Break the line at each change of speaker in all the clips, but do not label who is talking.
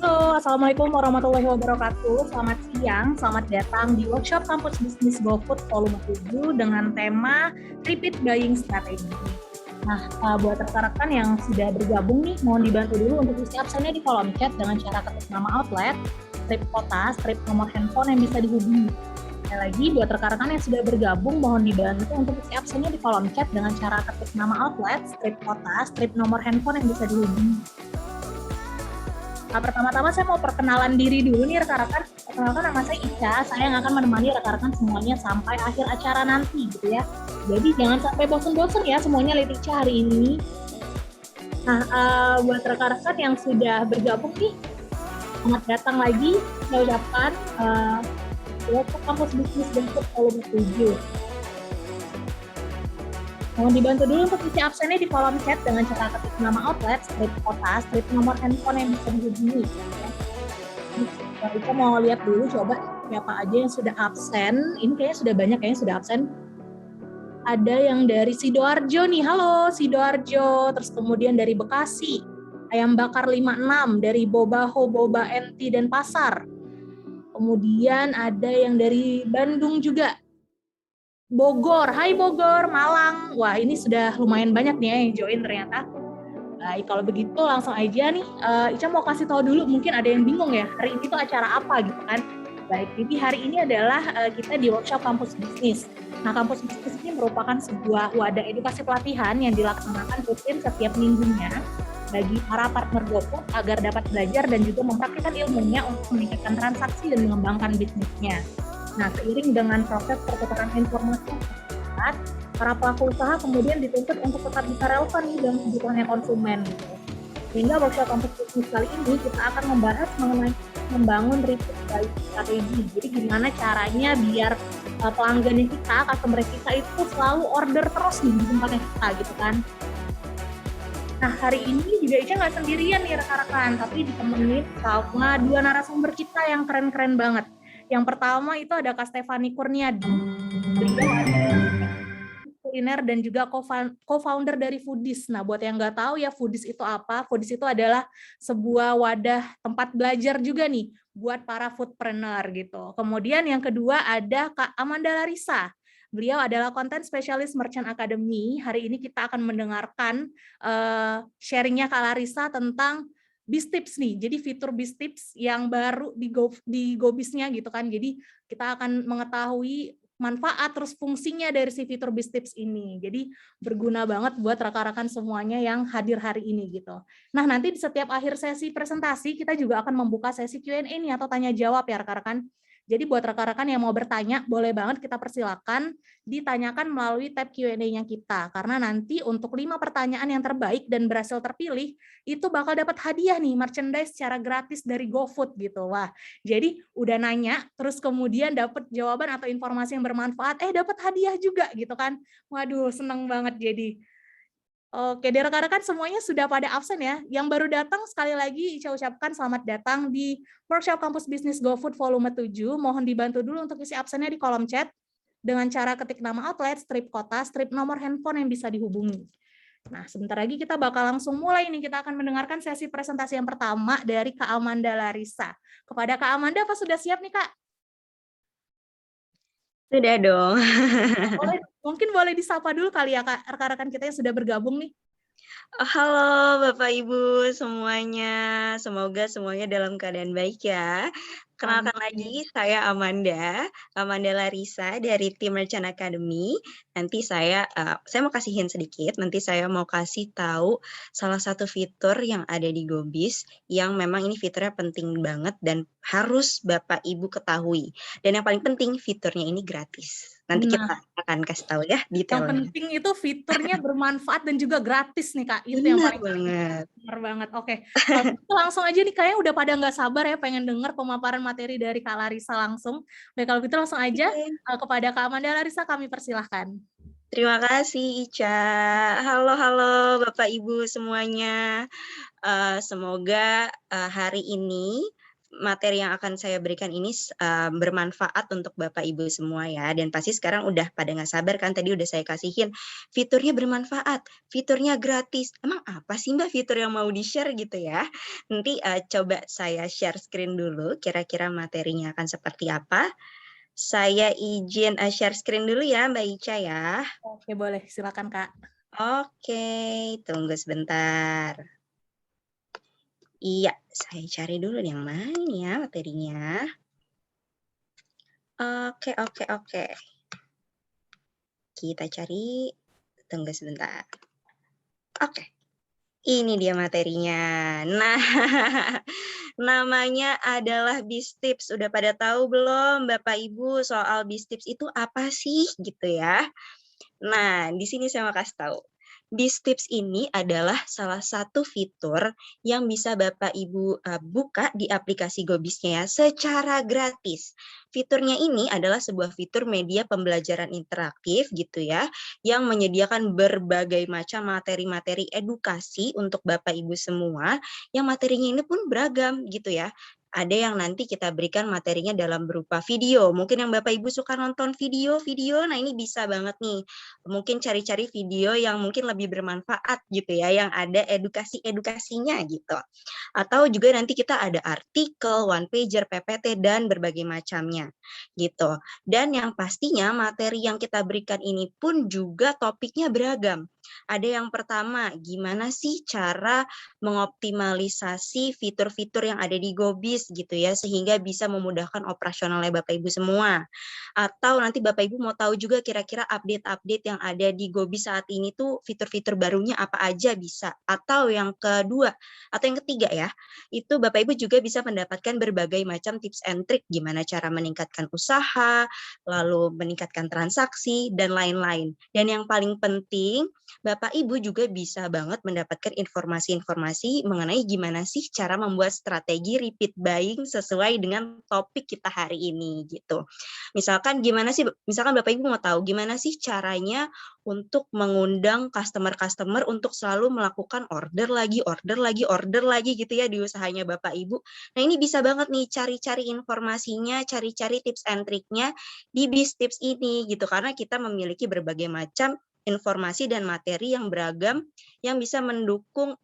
Halo, Assalamualaikum warahmatullahi wabarakatuh. Selamat siang, selamat datang di workshop Kampus Bisnis GoFood Volume 7 dengan tema Repeat Buying Strategy. Nah, buat rekan-rekan yang sudah bergabung nih, mohon dibantu dulu untuk isi absennya di kolom chat dengan cara ketik nama outlet, strip kota, strip nomor handphone yang bisa dihubungi. Sekali lagi, buat rekan-rekan yang sudah bergabung, mohon dibantu untuk isi absennya di kolom chat dengan cara ketik nama outlet, strip kota, strip nomor handphone yang bisa dihubungi. Nah, pertama-tama saya mau perkenalan diri dulu nih rekan-rekan. Perkenalkan, nama saya Ica, saya yang akan menemani rekan-rekan semuanya sampai akhir acara nanti gitu ya. Jadi jangan sampai bosen-bosen ya semuanya lihat Ica hari ini. Nah, buat rekan-rekan yang sudah bergabung nih, selamat datang lagi. Saya ucapkan Welcome Kampus Bisnis GoFood Volume 7. Mohon dibantu dulu untuk isi absennya di kolom chat dengan cara ketik nama outlet, strip kota, strip nomor handphone yang bisa dihubungi. Kita mau lihat dulu coba siapa aja yang sudah absen. Ini kayaknya sudah banyak yang sudah absen. Ada yang dari Sidoarjo nih, halo Sidoarjo. Terus kemudian dari Bekasi, Ayam Bakar 56, dari Bobaho, Boba Enti dan Pasar. Kemudian ada yang dari Bandung juga, Bogor, hai Bogor, Malang. Wah, ini sudah lumayan banyak nih ya yang join ternyata. Baik, kalau begitu langsung aja nih, Ica mau kasih tahu dulu, mungkin ada yang bingung ya, hari ini tuh acara apa gitu kan. Baik, jadi hari ini adalah kita di workshop Kampus Bisnis. Nah, Kampus Bisnis ini merupakan sebuah wadah edukasi pelatihan yang dilaksanakan rutin setiap minggunya bagi para partner GoFood agar dapat belajar dan juga mempraktikkan ilmunya untuk meningkatkan transaksi dan mengembangkan bisnisnya. Nah, seiring dengan proses pertukaran informasi, para pelaku usaha kemudian dituntut untuk tetap bisa relevan nih dengan kebutuhannya konsumen. Gitu. Sehingga workshop Kampus Bisnis kali ini kita akan membahas mengenai membangun repeat buying strategi. Jadi gimana caranya biar pelanggannya kita, customer kita itu selalu order terus nih di tempatnya kita gitu kan. Nah, hari ini juga Ica nggak sendirian nih rekan-rekan, tapi ditemenin sama dua narasumber kita yang keren-keren banget. Yang pertama itu ada Kak Stefani Kurniadi, beliau adalah kuliner dan juga co-founder dari Foodies. Nah, buat yang nggak tahu ya Foodies itu apa? Foodies itu adalah sebuah wadah tempat belajar juga nih buat para foodpreneur gitu. Kemudian yang kedua ada Kak Amanda Larissa. Beliau adalah content specialist Merchant Academy. Hari ini kita akan mendengarkan sharingnya Kak Larissa tentang Bistips nih, jadi fitur Bistips yang baru di GoBiz-nya gitu kan. Jadi kita akan mengetahui manfaat terus fungsinya dari si fitur Bistips ini. Jadi berguna banget buat rekan-rekan semuanya yang hadir hari ini gitu. Nah, nanti di setiap akhir sesi presentasi kita juga akan membuka sesi Q&A nih atau tanya jawab ya rekan-rekan. Jadi buat rekan-rekan yang mau bertanya, boleh banget kita persilakan ditanyakan melalui tab Q&A-nya kita. Karena nanti untuk 5 pertanyaan yang terbaik dan berhasil terpilih, itu bakal dapat hadiah nih, merchandise secara gratis dari GoFood gitu. Wah, jadi udah nanya, terus kemudian dapat jawaban atau informasi yang bermanfaat, dapat hadiah juga gitu kan. Waduh, seneng banget jadi. Oke, dari rekan-rekan semuanya sudah pada absen ya. Yang baru datang sekali lagi Ica ucapkan selamat datang di Workshop Kampus Bisnis GoFood Volume 7. Mohon dibantu dulu untuk isi absennya di kolom chat dengan cara ketik nama outlet, strip kota, strip nomor handphone yang bisa dihubungi. Nah, sebentar lagi kita bakal langsung mulai nih. Kita akan mendengarkan sesi presentasi yang pertama dari Kak Amanda Larissa. Kepada Kak Amanda, apa sudah siap nih, Kak?
Sudah dong.
Mungkin boleh disapa dulu kali ya, Kak, rekan-rekan kita yang sudah bergabung nih.
Halo Bapak Ibu semuanya, semoga semuanya dalam keadaan baik ya. Kenalkan lagi, saya Amanda Larissa dari tim Merchant Academy. Nanti saya mau kasih hint sedikit, nanti saya mau kasih tahu salah satu fitur yang ada di GoBiz, yang memang ini fiturnya penting banget dan harus Bapak Ibu ketahui. Dan yang paling penting, fiturnya ini gratis. Nanti kita akan kasih tahu ya detailnya.
Yang penting itu fiturnya bermanfaat dan juga gratis nih, Kak. Itu
Benar
yang paling
banget.
benar banget. Oke, kalau gitu langsung aja nih, kayaknya udah pada nggak sabar ya pengen dengar pemaparan materi dari Kak Larissa langsung. Baik, kalau gitu langsung aja kepada Kak Amanda Larissa kami persilahkan.
Terima kasih Ica. Halo Bapak Ibu semuanya. Semoga hari ini materi yang akan saya berikan ini bermanfaat untuk Bapak Ibu semua ya. Dan pasti sekarang udah pada nggak sabar kan, tadi udah saya kasihin fiturnya bermanfaat, fiturnya gratis. Emang apa sih Mbak fitur yang mau di-share gitu ya? Nanti coba saya share screen dulu, kira-kira materinya akan seperti apa. Saya izin share screen dulu ya Mbak Ica ya.
Oke, boleh. Silakan, Kak.
Oke, tunggu sebentar. Iya, saya cari dulu yang mana nih ya materinya. Oke. Kita cari, tunggu sebentar. Oke, ini dia materinya. Nah, namanya adalah BISTIPS. Udah pada tahu belum Bapak Ibu soal BISTIPS itu apa sih gitu ya? Nah, di sini saya mau kasih tahu. BISTIPS ini adalah salah satu fitur yang bisa Bapak Ibu buka di aplikasi GoBisnya ya, secara gratis. Fiturnya ini adalah sebuah fitur media pembelajaran interaktif gitu ya, yang menyediakan berbagai macam materi-materi edukasi untuk Bapak Ibu semua, yang materinya ini pun beragam gitu ya. Ada yang nanti kita berikan materinya dalam berupa video. Mungkin yang Bapak Ibu suka nonton video-video, nah ini bisa banget nih. Mungkin cari-cari video yang mungkin lebih bermanfaat gitu ya, yang ada edukasi-edukasinya gitu. Atau juga nanti kita ada artikel, one pager, PPT, dan berbagai macamnya gitu. Dan yang pastinya materi yang kita berikan ini pun juga topiknya beragam. Ada yang pertama, gimana sih cara mengoptimalisasi fitur-fitur yang ada di GoBis gitu ya, sehingga bisa memudahkan operasionalnya Bapak Ibu semua. Atau nanti Bapak Ibu mau tahu juga kira-kira update-update yang ada di GoBis saat ini tuh fitur-fitur barunya apa aja bisa. Atau yang kedua, atau yang ketiga ya, itu Bapak Ibu juga bisa mendapatkan berbagai macam tips and trick gimana cara meningkatkan usaha, lalu meningkatkan transaksi, dan lain-lain. Dan yang paling penting, Bapak Ibu juga bisa banget mendapatkan informasi-informasi mengenai gimana sih cara membuat strategi repeat buying sesuai dengan topik kita hari ini gitu. Misalkan Bapak Ibu mau tahu gimana sih caranya untuk mengundang customer-customer untuk selalu melakukan order lagi gitu ya di usahanya Bapak Ibu. Nah, ini bisa banget nih cari-cari informasinya, cari-cari tips and triknya di BISTIPS ini gitu, karena kita memiliki berbagai macam informasi dan materi yang beragam yang bisa mendukung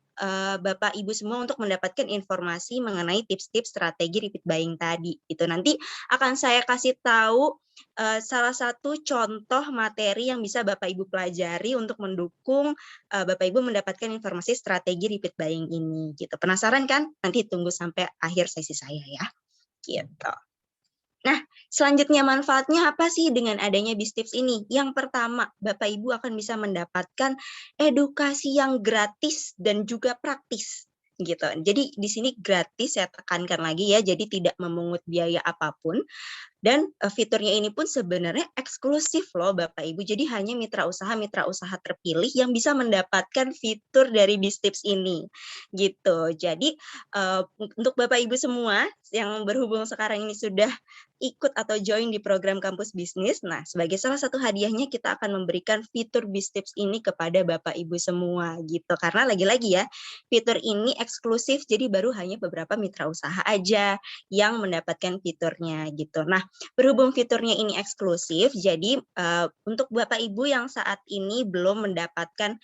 Bapak Ibu semua untuk mendapatkan informasi mengenai tips-tips strategi repeat buying tadi gitu. Nanti akan saya kasih tahu salah satu contoh materi yang bisa Bapak Ibu pelajari untuk mendukung Bapak Ibu mendapatkan informasi strategi repeat buying ini gitu. Penasaran kan? Nanti tunggu sampai akhir sesi saya ya. Gitu. Nah, selanjutnya manfaatnya apa sih dengan adanya BISTIPS ini? Yang pertama, Bapak Ibu akan bisa mendapatkan edukasi yang gratis dan juga praktis gitu. Jadi di sini gratis, saya tekankan lagi ya, jadi tidak memungut biaya apapun. Dan fiturnya ini pun sebenarnya eksklusif loh Bapak Ibu. Jadi hanya mitra usaha terpilih yang bisa mendapatkan fitur dari BISTIPS ini. Gitu. Jadi untuk Bapak Ibu semua yang berhubung sekarang ini sudah ikut atau join di program Kampus Bisnis, nah sebagai salah satu hadiahnya kita akan memberikan fitur BISTIPS ini kepada Bapak Ibu semua gitu. Karena lagi-lagi ya, fitur ini eksklusif jadi baru hanya beberapa mitra usaha aja yang mendapatkan fiturnya gitu. Nah, berhubung fiturnya ini eksklusif, jadi untuk Bapak Ibu yang saat ini belum mendapatkan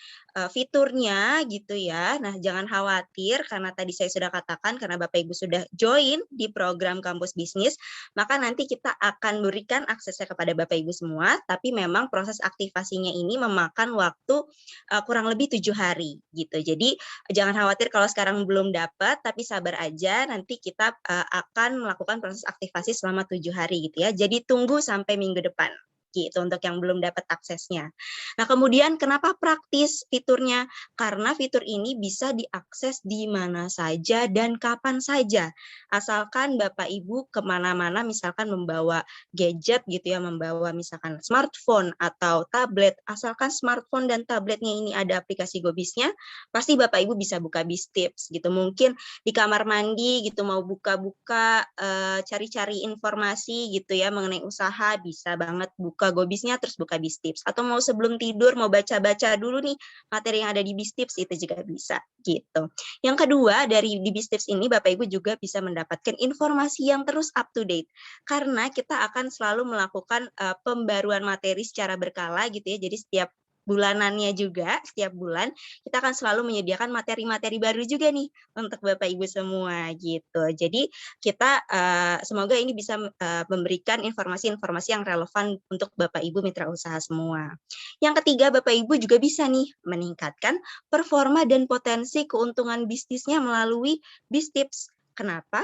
fiturnya gitu ya, nah jangan khawatir karena tadi saya sudah katakan karena Bapak Ibu sudah join di program Kampus Bisnis, maka nanti kita akan berikan aksesnya kepada Bapak Ibu semua, tapi memang proses aktivasinya ini memakan waktu kurang lebih 7 hari gitu. Jadi jangan khawatir kalau sekarang belum dapat, tapi sabar aja, nanti kita akan melakukan proses aktivasi selama 7 hari gitu ya. Jadi tunggu sampai minggu depan gitu untuk yang belum dapat aksesnya. Nah, kemudian kenapa praktis fiturnya? Karena fitur ini bisa diakses di mana saja dan kapan saja. Asalkan Bapak Ibu kemana-mana misalkan membawa gadget gitu ya, membawa misalkan smartphone atau tablet, asalkan smartphone dan tabletnya ini ada aplikasi GoBisnya, pasti Bapak Ibu bisa buka BISTIPS gitu. Mungkin di kamar mandi gitu mau buka-buka, cari-cari informasi gitu ya mengenai usaha, bisa banget buka buka Gobisnya terus buka Bistips, atau mau sebelum tidur mau baca-baca dulu nih materi yang ada di Bistips, itu juga bisa gitu. Yang kedua, dari di Bistips ini Bapak Ibu juga bisa mendapatkan informasi yang terus up to date, karena kita akan selalu melakukan pembaruan materi secara berkala gitu ya. Jadi setiap bulanannya juga, setiap bulan kita akan selalu menyediakan materi-materi baru juga nih untuk Bapak Ibu semua gitu. Jadi kita semoga ini bisa memberikan informasi-informasi yang relevan untuk Bapak Ibu mitra usaha semua. Yang ketiga, Bapak Ibu juga bisa nih meningkatkan performa dan potensi keuntungan bisnisnya melalui Bistips. Kenapa?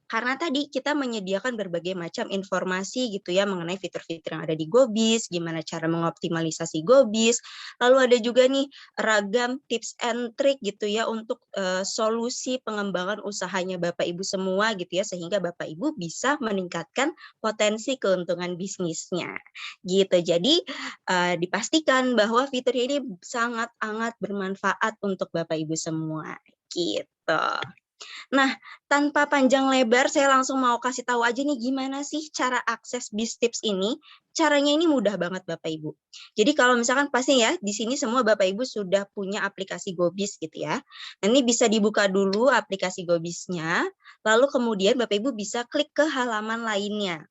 Karena tadi kita menyediakan berbagai macam informasi gitu ya mengenai fitur-fitur yang ada di Gobis, gimana cara mengoptimalisasi Gobis, lalu ada juga nih ragam tips and trick gitu ya untuk solusi pengembangan usahanya Bapak Ibu semua gitu ya, sehingga Bapak Ibu bisa meningkatkan potensi keuntungan bisnisnya gitu. Jadi dipastikan bahwa fitur ini sangat-sangat bermanfaat untuk Bapak Ibu semua gitu. Nah, tanpa panjang lebar, saya langsung mau kasih tahu aja nih gimana sih cara akses Bistips ini. Caranya ini mudah banget Bapak Ibu. Jadi kalau misalkan pasti ya, di sini semua Bapak Ibu sudah punya aplikasi Gobis gitu ya. Nah, ini bisa dibuka dulu aplikasi Gobisnya, lalu kemudian Bapak Ibu bisa klik ke halaman lainnya.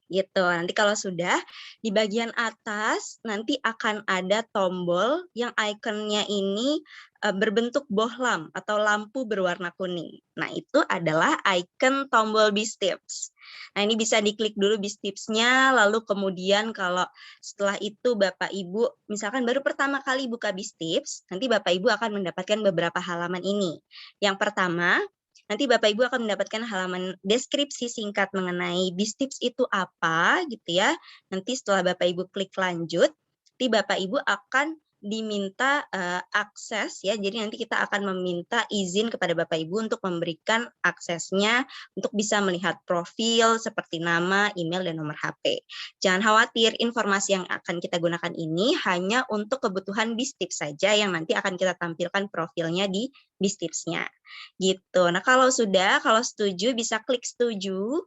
Gitu. Nanti kalau sudah di bagian atas nanti akan ada tombol yang ikonnya ini berbentuk bohlam atau lampu berwarna kuning. Nah, itu adalah ikon tombol Bistips. Nah, ini bisa diklik dulu Bistipsnya, lalu kemudian kalau setelah itu Bapak Ibu misalkan baru pertama kali buka Bistips, nanti Bapak Ibu akan mendapatkan beberapa halaman ini. Yang pertama, nanti Bapak Ibu akan mendapatkan halaman deskripsi singkat mengenai Bistips itu apa gitu ya. Nanti setelah Bapak Ibu klik lanjut, nanti Bapak Ibu akan diminta akses ya. Jadi nanti kita akan meminta izin kepada Bapak Ibu untuk memberikan aksesnya untuk bisa melihat profil seperti nama, email, dan nomor HP. Jangan khawatir, informasi yang akan kita gunakan ini hanya untuk kebutuhan Bistips saja yang nanti akan kita tampilkan profilnya di Bistipsnya. Gitu. Nah, kalau setuju bisa klik setuju.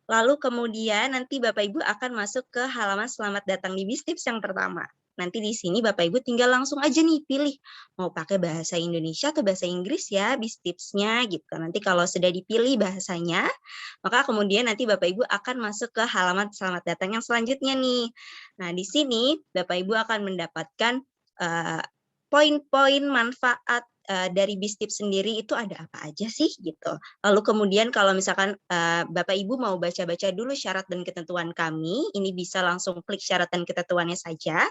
Lalu kemudian nanti Bapak Ibu akan masuk ke halaman selamat datang di Bistips yang pertama. Nanti di sini Bapak Ibu tinggal langsung aja nih pilih mau pakai bahasa Indonesia atau bahasa Inggris ya Bistipsnya gitu. Nanti kalau sudah dipilih bahasanya, maka kemudian nanti Bapak Ibu akan masuk ke halaman selamat datang yang selanjutnya nih. Nah, di sini Bapak Ibu akan mendapatkan poin-poin manfaat dari Bistips sendiri itu ada apa aja sih gitu. Lalu kemudian kalau misalkan Bapak Ibu mau baca-baca dulu syarat dan ketentuan kami, ini bisa langsung klik syarat dan ketentuannya saja.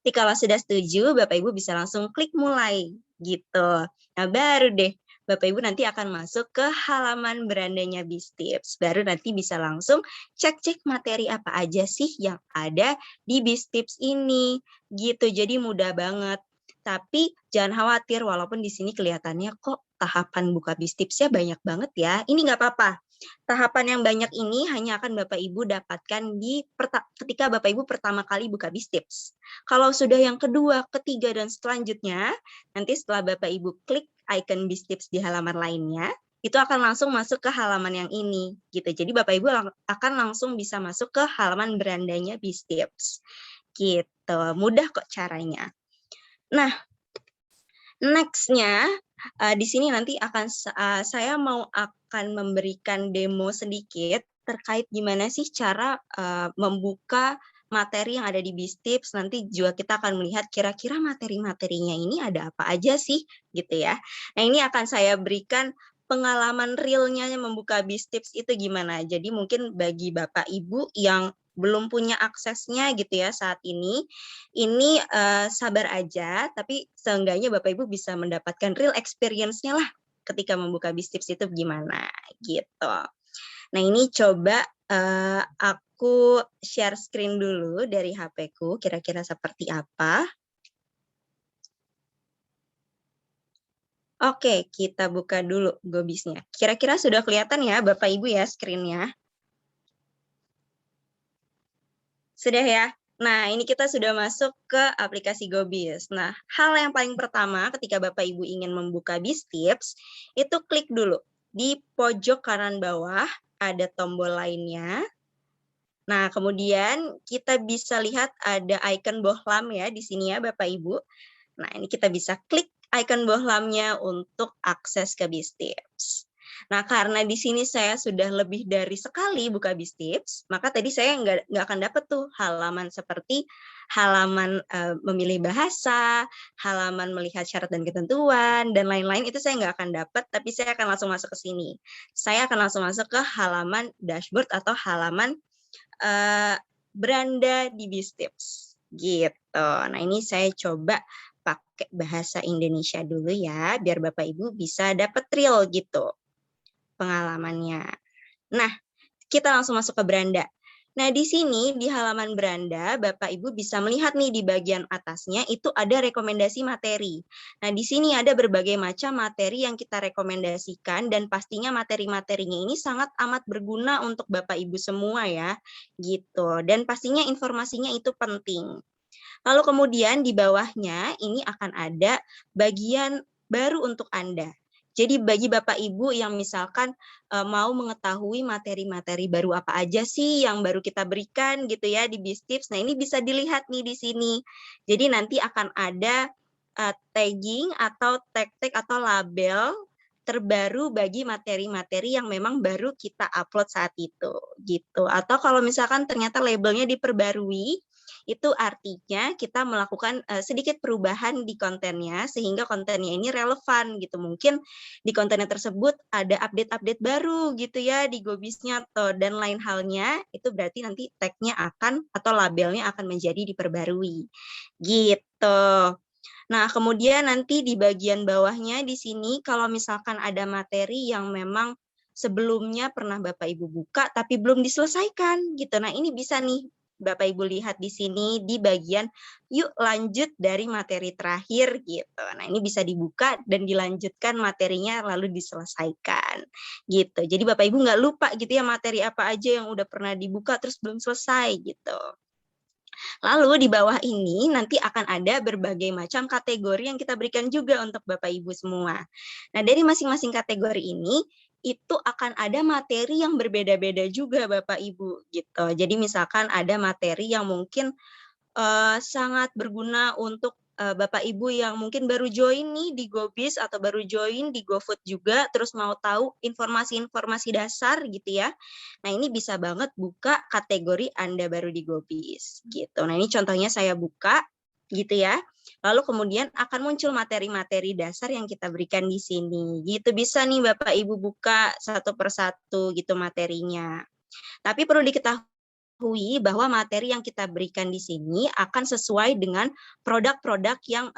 Jadi kalau sudah setuju, Bapak Ibu bisa langsung klik mulai gitu. Nah, baru deh Bapak Ibu nanti akan masuk ke halaman berandanya Bistips. Baru nanti bisa langsung cek-cek materi apa aja sih yang ada di Bistips ini gitu. Jadi mudah banget. Tapi jangan khawatir, walaupun di sini kelihatannya kok tahapan buka Bistipsnya banyak banget ya. Ini nggak apa-apa. Tahapan yang banyak ini hanya akan Bapak Ibu dapatkan ketika Bapak Ibu pertama kali buka Bistips. Kalau sudah yang kedua, ketiga, dan selanjutnya, nanti setelah Bapak Ibu klik icon Bistips di halaman lainnya, itu akan langsung masuk ke halaman yang ini. Gitu. Jadi Bapak Ibu akan langsung bisa masuk ke halaman berandanya Bistips. Gitu. Mudah kok caranya. Nah, next-nya di sini nanti saya akan memberikan demo sedikit terkait gimana sih cara membuka materi yang ada di Bistips. Nanti juga kita akan melihat kira-kira materi-materinya ini ada apa aja sih gitu ya. Nah, ini akan saya berikan pengalaman realnya membuka Bistips itu gimana. Jadi mungkin bagi Bapak Ibu yang belum punya aksesnya gitu ya saat ini sabar aja, tapi seenggaknya Bapak Ibu bisa mendapatkan real experience-nya lah ketika membuka Bistips itu gimana gitu. Nah, ini coba aku share screen dulu dari HP-ku, kira-kira seperti apa. Oke, kita buka dulu Gobisnya. Kira-kira sudah kelihatan ya Bapak Ibu ya screen-nya? Sudah ya? Nah, ini kita sudah masuk ke aplikasi Gobis. Nah, hal yang paling pertama ketika Bapak Ibu ingin membuka Bistips, itu klik dulu. Di pojok kanan bawah ada tombol lainnya. Nah, kemudian kita bisa lihat ada icon bohlam ya di sini ya Bapak Ibu. Nah, ini kita bisa klik icon bohlamnya untuk akses ke Bistips. Nah, karena di sini saya sudah lebih dari sekali buka Bistips, maka tadi saya nggak akan dapat tuh halaman seperti halaman memilih bahasa, halaman melihat syarat dan ketentuan, dan lain-lain itu saya nggak akan dapat, tapi saya akan langsung masuk ke sini. Saya akan langsung masuk ke halaman dashboard atau halaman beranda di Bistips gitu. Nah, ini saya coba pakai bahasa Indonesia dulu ya, biar Bapak Ibu bisa dapat real gitu pengalamannya. Nah, kita langsung masuk ke beranda. Nah, di sini di halaman beranda, Bapak Ibu bisa melihat nih di bagian atasnya itu ada rekomendasi materi. Nah, di sini ada berbagai macam materi yang kita rekomendasikan dan pastinya materi-materinya ini sangat amat berguna untuk Bapak Ibu semua ya, gitu. Dan pastinya informasinya itu penting. Lalu kemudian di bawahnya ini akan ada bagian baru untuk Anda. Jadi bagi Bapak Ibu yang misalkan mau mengetahui materi-materi baru apa aja sih yang baru kita berikan gitu ya di Bistips. Nah, ini bisa dilihat nih di sini. Jadi nanti akan ada tagging atau tag-tag atau label terbaru bagi materi-materi yang memang baru kita upload saat itu gitu. Atau kalau misalkan ternyata labelnya diperbarui, itu artinya kita melakukan sedikit perubahan di kontennya sehingga kontennya ini relevan gitu. Mungkin di kontennya tersebut ada update-update baru gitu ya di Gobisnya dan lain halnya, itu berarti nanti tag-nya akan atau labelnya akan menjadi diperbarui gitu. Nah, kemudian nanti di bagian bawahnya di sini kalau misalkan ada materi yang memang sebelumnya pernah Bapak Ibu buka tapi belum diselesaikan gitu. Nah, ini bisa nih Bapak Ibu lihat di sini di bagian yuk lanjut dari materi terakhir gitu. Nah, ini bisa dibuka dan dilanjutkan materinya lalu diselesaikan gitu. Jadi Bapak Ibu nggak lupa gitu ya materi apa aja yang udah pernah dibuka terus belum selesai gitu. Lalu di bawah ini nanti akan ada berbagai macam kategori yang kita berikan juga untuk Bapak Ibu semua. Nah, dari masing-masing kategori ini itu akan ada materi yang berbeda-beda juga Bapak Ibu gitu. Jadi misalkan ada materi yang mungkin sangat berguna untuk Bapak Ibu yang mungkin baru join nih di Gobis atau baru join di GoFood juga, terus mau tahu informasi-informasi dasar gitu ya. Nah, ini bisa banget buka kategori Anda baru di Gobis gitu. Nah, ini contohnya saya buka gitu ya. Lalu kemudian akan muncul materi-materi dasar yang kita berikan di sini. Gitu bisa nih Bapak Ibu buka satu persatu gitu materinya. Tapi perlu diketahui bahwa materi yang kita berikan di sini akan sesuai dengan produk-produk yang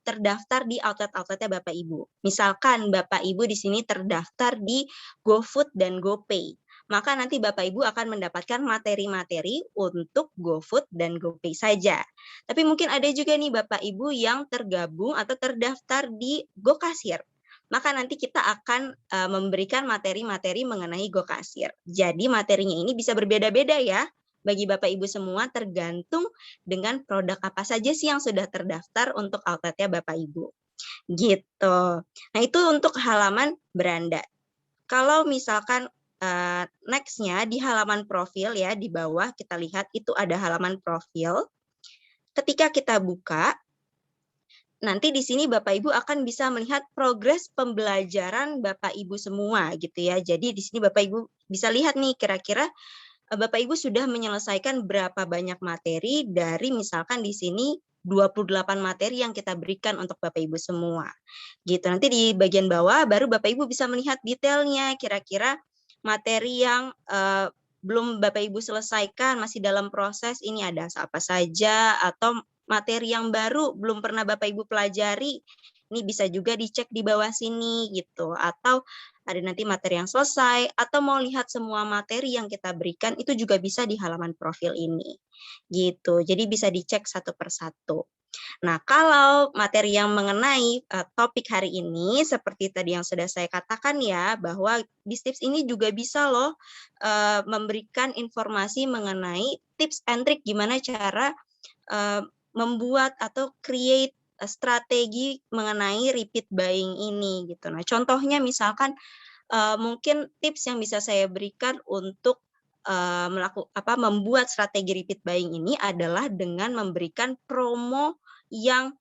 terdaftar di outlet-outletnya Bapak Ibu. Misalkan Bapak Ibu di sini terdaftar di GoFood dan GoPay, maka nanti Bapak Ibu akan mendapatkan materi-materi untuk GoFood dan GoPay saja. Tapi mungkin ada juga nih Bapak Ibu yang tergabung atau terdaftar di GoKasir, maka nanti kita akan memberikan materi-materi mengenai GoKasir. Jadi materinya ini bisa berbeda-beda ya bagi Bapak Ibu semua tergantung dengan produk apa saja sih yang sudah terdaftar untuk outletnya Bapak Ibu. Gitu. Nah, itu untuk halaman beranda. Kalau misalkan next-nya di halaman profil ya, di bawah kita lihat itu ada halaman profil. Ketika kita buka, nanti di sini Bapak Ibu akan bisa melihat progres pembelajaran Bapak Ibu semua gitu ya. Jadi di sini Bapak Ibu bisa lihat nih kira-kira Bapak Ibu sudah menyelesaikan berapa banyak materi dari misalkan di sini 28 materi yang kita berikan untuk Bapak Ibu semua. Gitu. Nanti di bagian bawah baru Bapak Ibu bisa melihat detailnya kira-kira materi yang belum Bapak Ibu selesaikan masih dalam proses ini ada apa saja atau materi yang baru belum pernah Bapak Ibu pelajari, ini bisa juga dicek di bawah sini gitu. Atau ada nanti materi yang selesai, atau mau lihat semua materi yang kita berikan, itu juga bisa di halaman profil ini. Gitu, jadi bisa dicek satu persatu. Nah, kalau materi yang mengenai topik hari ini, seperti tadi yang sudah saya katakan ya, bahwa Bistips ini juga bisa loh memberikan informasi mengenai tips and trick gimana cara membuat atau create strategi mengenai repeat buying ini gitu. Nah, contohnya misalkan mungkin tips yang bisa saya berikan untuk membuat strategi repeat buying ini adalah dengan memberikan promo yang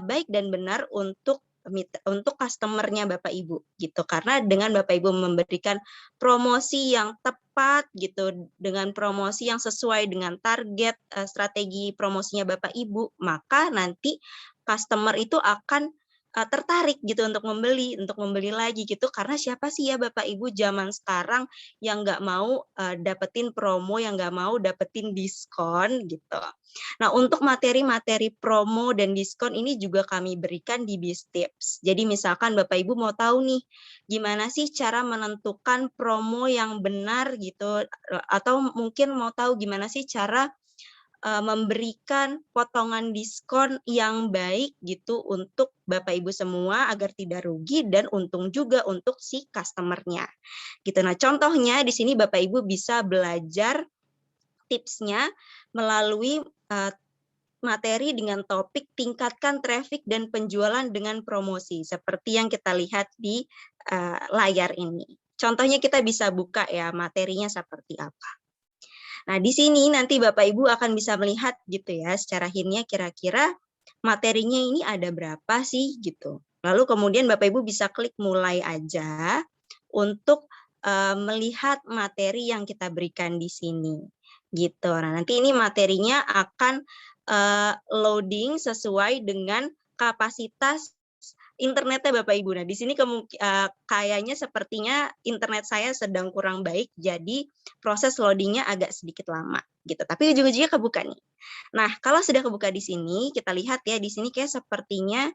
baik dan benar untuk customer-nya Bapak Ibu gitu. Karena dengan Bapak Ibu memberikan promosi yang tepat gitu, dengan promosi yang sesuai dengan target strategi promosinya Bapak Ibu, maka nanti customer itu akan tertarik gitu untuk membeli lagi gitu. Karena siapa sih ya Bapak Ibu zaman sekarang yang nggak mau dapetin promo, yang nggak mau dapetin diskon gitu. Nah, untuk materi-materi promo dan diskon ini juga kami berikan di BizTips. Jadi misalkan Bapak Ibu mau tahu nih, gimana sih cara menentukan promo yang benar gitu, atau mungkin mau tahu gimana sih cara memberikan potongan diskon yang baik gitu untuk Bapak Ibu semua agar tidak rugi dan untung juga untuk si customer-nya. Gitu. Nah, contohnya di sini Bapak Ibu bisa belajar tipsnya melalui materi dengan topik tingkatkan traffic dan penjualan dengan promosi seperti yang kita lihat di layar ini. Contohnya kita bisa buka ya materinya seperti apa. Nah, di sini nanti Bapak Ibu akan bisa melihat gitu ya secara hintnya kira-kira materinya ini ada berapa sih gitu. Lalu kemudian Bapak Ibu bisa klik mulai aja untuk melihat materi yang kita berikan di sini gitu. Nah, nanti ini materinya akan loading sesuai dengan kapasitas internetnya Bapak Ibu. Nah, di sini kayaknya sepertinya internet saya sedang kurang baik, jadi proses loadingnya agak sedikit lama gitu. Tapi ujung-ujungnya kebuka nih. Nah, kalau sudah kebuka di sini, kita lihat ya di sini kayak sepertinya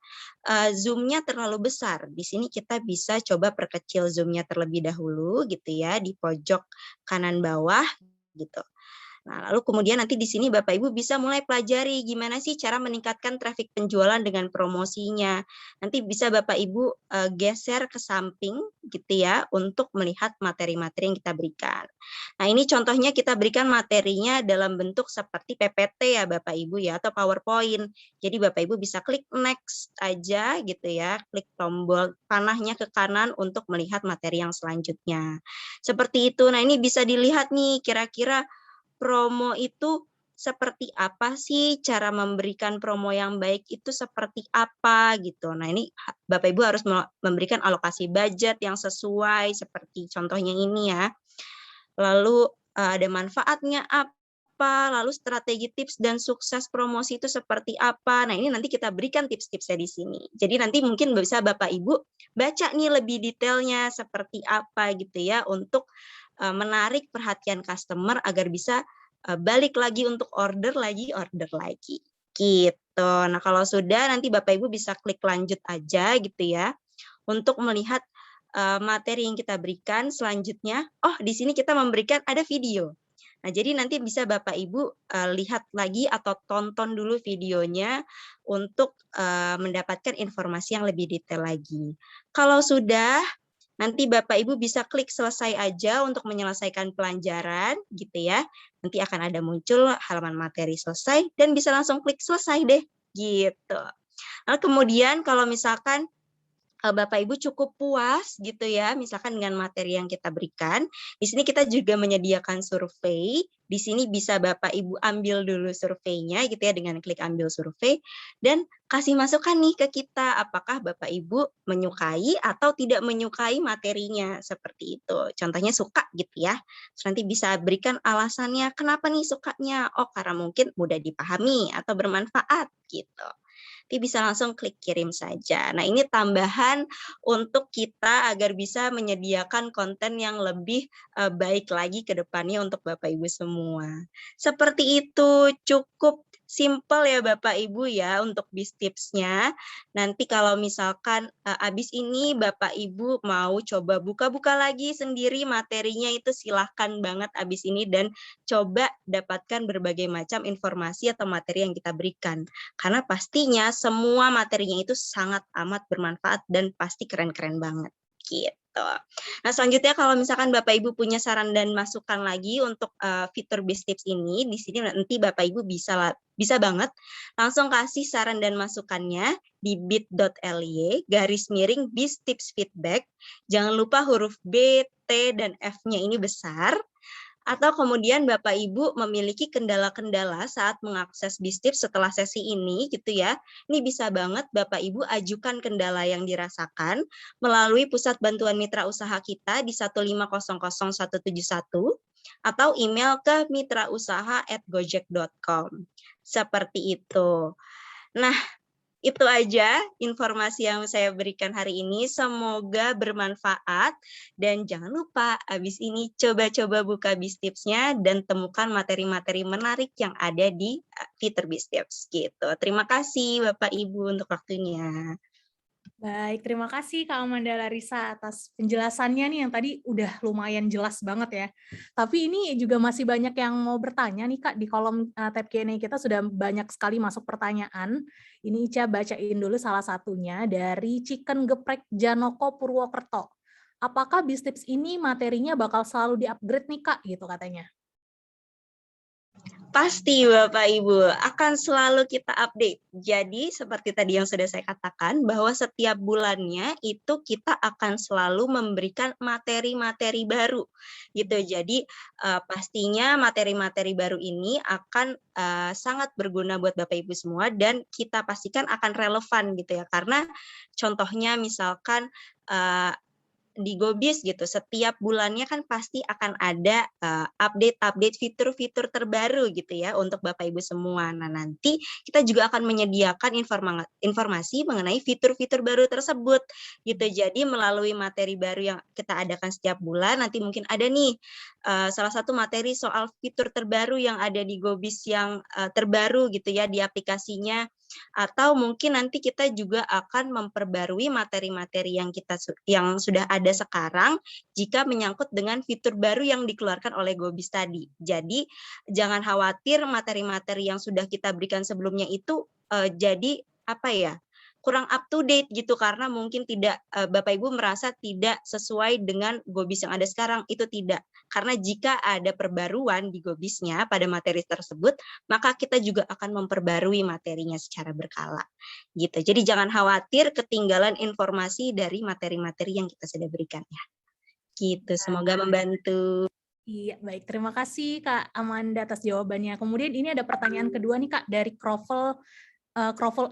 zoom-nya terlalu besar. Di sini kita bisa coba perkecil zoom-nya terlebih dahulu gitu ya di pojok kanan bawah gitu. Nah, lalu kemudian nanti di sini Bapak Ibu bisa mulai pelajari gimana sih cara meningkatkan traffic penjualan dengan promosinya. Nanti bisa Bapak Ibu geser ke samping gitu ya untuk melihat materi-materi yang kita berikan. Nah, ini contohnya kita berikan materinya dalam bentuk seperti PPT ya Bapak Ibu ya atau PowerPoint. Jadi Bapak Ibu bisa klik next aja gitu ya, klik tombol panahnya ke kanan untuk melihat materi yang selanjutnya. Seperti itu. Nah, ini bisa dilihat nih kira-kira promo itu seperti apa sih, cara memberikan promo yang baik itu seperti apa gitu. Nah, ini Bapak Ibu harus memberikan alokasi budget yang sesuai seperti contohnya ini ya. Lalu ada manfaatnya apa, lalu strategi tips dan sukses promosi itu seperti apa. Nah, ini nanti kita berikan tips-tipsnya di sini. Jadi nanti mungkin bisa Bapak Ibu baca nih lebih detailnya seperti apa gitu ya untuk menarik perhatian customer agar bisa balik lagi untuk order lagi gitu. Nah, kalau sudah nanti Bapak Ibu bisa klik lanjut aja gitu ya untuk melihat materi yang kita berikan selanjutnya. Oh, di sini kita memberikan ada video. Nah, jadi nanti bisa Bapak Ibu lihat lagi atau tonton dulu videonya untuk mendapatkan informasi yang lebih detail lagi. Kalau sudah, nanti Bapak Ibu bisa klik selesai aja untuk menyelesaikan pelajaran gitu ya. Nanti akan ada muncul halaman materi selesai dan bisa langsung klik selesai deh gitu. Lalu kemudian kalau misalkan Bapak Ibu cukup puas gitu ya, misalkan dengan materi yang kita berikan. Di sini kita juga menyediakan survei. Di sini bisa Bapak Ibu ambil dulu surveinya gitu ya dengan klik ambil survei dan kasih masukan nih ke kita apakah Bapak Ibu menyukai atau tidak menyukai materinya seperti itu. Contohnya suka gitu ya. Terus nanti bisa berikan alasannya kenapa nih sukanya. Oh, karena mungkin mudah dipahami atau bermanfaat gitu. Nanti bisa langsung klik kirim saja. Nah, ini tambahan untuk kita agar bisa menyediakan konten yang lebih baik lagi ke depannya untuk Bapak Ibu semua. Seperti itu, cukup simple ya Bapak Ibu ya untuk BizTips-nya. Nanti kalau misalkan habis ini Bapak Ibu mau coba buka-buka lagi sendiri materinya itu silahkan banget habis ini dan coba dapatkan berbagai macam informasi atau materi yang kita berikan. Karena pastinya semua materinya itu sangat amat bermanfaat dan pasti keren-keren banget gitu. Nah, selanjutnya kalau misalkan Bapak Ibu punya saran dan masukan lagi untuk fitur BizTips ini, di sini nanti Bapak Ibu bisa banget langsung kasih saran dan masukannya di bit.ly/BizTips feedback. Jangan lupa huruf B, T, dan F-nya ini besar. Atau kemudian Bapak Ibu memiliki kendala-kendala saat mengakses Bistips setelah sesi ini gitu ya. Ini bisa banget Bapak Ibu ajukan kendala yang dirasakan melalui Pusat Bantuan Mitra Usaha kita di 1500171 atau email ke mitrausaha@gojek.com. Seperti itu. Nah, itu aja informasi yang saya berikan hari ini. Semoga bermanfaat. Dan jangan lupa, habis ini coba-coba buka Bistipsnya dan temukan materi-materi menarik yang ada di fitur Bistips. Gitu. Terima kasih Bapak Ibu untuk waktunya.
Baik, terima kasih Kak Amanda Larissa atas penjelasannya nih yang tadi udah lumayan jelas banget ya. Tapi ini juga masih banyak yang mau bertanya nih Kak, di kolom tab Q&A kita sudah banyak sekali masuk pertanyaan. Ini Ica bacain dulu salah satunya dari Chicken Geprek Janoko Purwokerto. Apakah Bistips ini materinya bakal selalu di-upgrade nih Kak, gitu katanya.
Pasti Bapak Ibu, akan selalu kita update. Jadi seperti tadi yang sudah saya katakan, bahwa setiap bulannya itu kita akan selalu memberikan materi-materi baru. Gitu. Jadi pastinya materi-materi baru ini akan sangat berguna buat Bapak Ibu semua dan kita pastikan akan relevan gitu ya. Karena contohnya misalkan di Gobis gitu, setiap bulannya kan pasti akan ada update-update fitur-fitur terbaru gitu ya untuk Bapak Ibu semua. Nah, nanti kita juga akan menyediakan informasi mengenai fitur-fitur baru tersebut gitu. Jadi melalui materi baru yang kita adakan setiap bulan, nanti mungkin ada nih salah satu materi soal fitur terbaru yang ada di Gobis yang terbaru gitu ya di aplikasinya. Atau mungkin nanti kita juga akan memperbarui materi-materi yang sudah ada sekarang jika menyangkut dengan fitur baru yang dikeluarkan oleh Gobis tadi. Jadi jangan khawatir materi-materi yang sudah kita berikan sebelumnya itu jadi apa ya, kurang up to date gitu karena mungkin tidak Bapak Ibu merasa tidak sesuai dengan Gobis yang ada sekarang, itu tidak. Karena jika ada perbaruan di Gobisnya pada materi tersebut, maka kita juga akan memperbarui materinya secara berkala. Gitu. Jadi jangan khawatir ketinggalan informasi dari materi-materi yang kita sudah berikan ya. Gitu. Semoga membantu.
Iya, baik. Terima kasih Kak Amanda atas jawabannya. Kemudian ini ada pertanyaan kedua nih Kak dari Krovel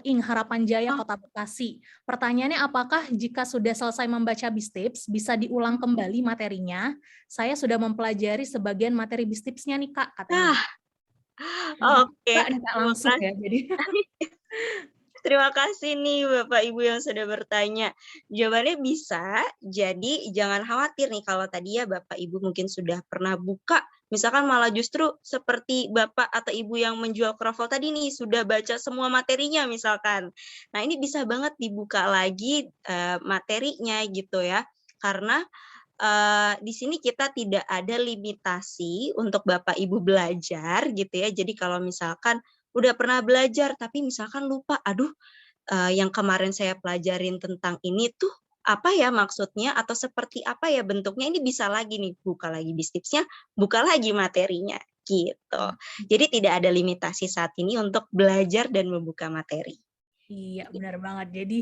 Inc. Harapan Jaya Kota Bekasi. Pertanyaannya, apakah jika sudah selesai membaca Bistips bisa diulang kembali materinya? Saya sudah mempelajari sebagian materi Bistipsnya nih Kak, katanya.
Oke.
Kak, langsung ya. Jadi
Terima kasih nih Bapak Ibu yang sudah bertanya. Jawabannya bisa, jadi jangan khawatir nih kalau tadi ya Bapak Ibu mungkin sudah pernah buka, misalkan malah justru seperti Bapak atau Ibu yang menjual kroffel tadi nih, sudah baca semua materinya misalkan. Nah ini bisa banget dibuka lagi materinya gitu ya, karena di sini kita tidak ada limitasi untuk Bapak Ibu belajar gitu ya, jadi kalau misalkan udah pernah belajar tapi misalkan lupa, aduh yang kemarin saya pelajarin tentang ini tuh apa ya maksudnya atau seperti apa ya bentuknya, ini bisa lagi nih buka lagi Bistipsnya, buka lagi materinya gitu. Jadi tidak ada limitasi saat ini untuk belajar dan membuka materi.
iya, benar banget. Jadi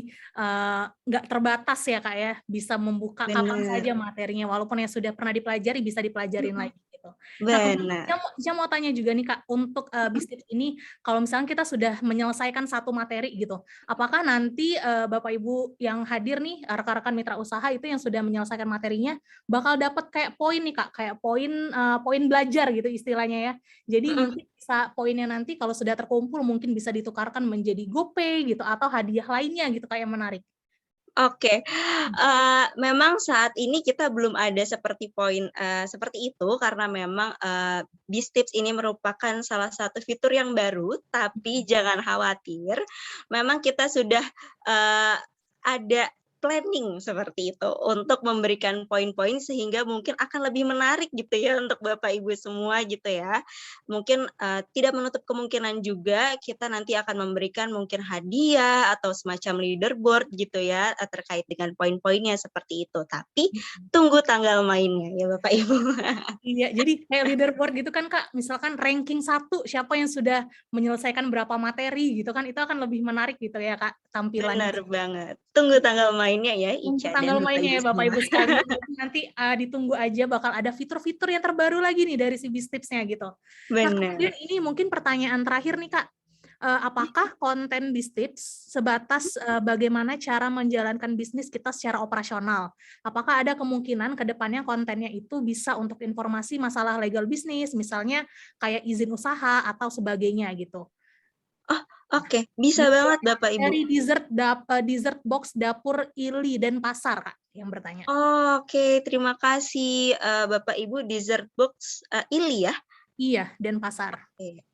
nggak terbatas ya Kak ya, bisa membuka kapan saja materinya, walaupun yang sudah pernah dipelajari bisa dipelajarin lagi gitu. Nah, kemudian saya mau tanya juga nih Kak, untuk Bistips ini, kalau misalnya kita sudah menyelesaikan satu materi gitu, apakah nanti Bapak Ibu yang hadir nih, rekan-rekan mitra usaha itu yang sudah menyelesaikan materinya, bakal dapat kayak poin nih Kak, kayak poin belajar gitu istilahnya ya. Jadi mungkin bisa poinnya nanti kalau sudah terkumpul mungkin bisa ditukarkan menjadi GoPay gitu atau hadiah lainnya gitu Kak yang menarik.
Oke, memang saat ini kita belum ada seperti poin seperti itu karena memang Bistips ini merupakan salah satu fitur yang baru, tapi jangan khawatir, memang kita sudah ada planning seperti itu untuk memberikan poin-poin sehingga mungkin akan lebih menarik gitu ya untuk Bapak Ibu semua gitu ya. Mungkin tidak menutup kemungkinan juga kita nanti akan memberikan mungkin hadiah atau semacam leaderboard gitu ya terkait dengan poin-poinnya seperti itu. Tapi tunggu tanggal mainnya ya Bapak Ibu.
Iya, jadi kayak leaderboard gitu kan Kak, misalkan ranking 1 siapa yang sudah menyelesaikan berapa materi gitu kan, itu akan lebih menarik gitu ya Kak tampilannya.
Benar banget. Tunggu tanggal mainnya. mainnya ya, Ica dan
Tanggal
Bapak
mainnya
Ibu
ya Bapak
semua.
Ibu sekalian. Jadi nanti ditunggu aja bakal ada fitur-fitur yang terbaru lagi nih dari si Bistips-nya gitu. Nah, kemudian
Benar.
ini mungkin pertanyaan terakhir nih Kak. Apakah konten Bistips sebatas bagaimana cara menjalankan bisnis kita secara operasional? Apakah ada kemungkinan ke depannya kontennya itu bisa untuk informasi masalah legal bisnis, misalnya kayak izin usaha atau sebagainya gitu?
Oh, oke. Bisa
Ini
banget Bapak Ibu.
dari dessert box dapur Ili dan Pasar Kak yang bertanya.
Oke, terima kasih Bapak Ibu Dessert Box Ili ya.
Iya, dan Pasar.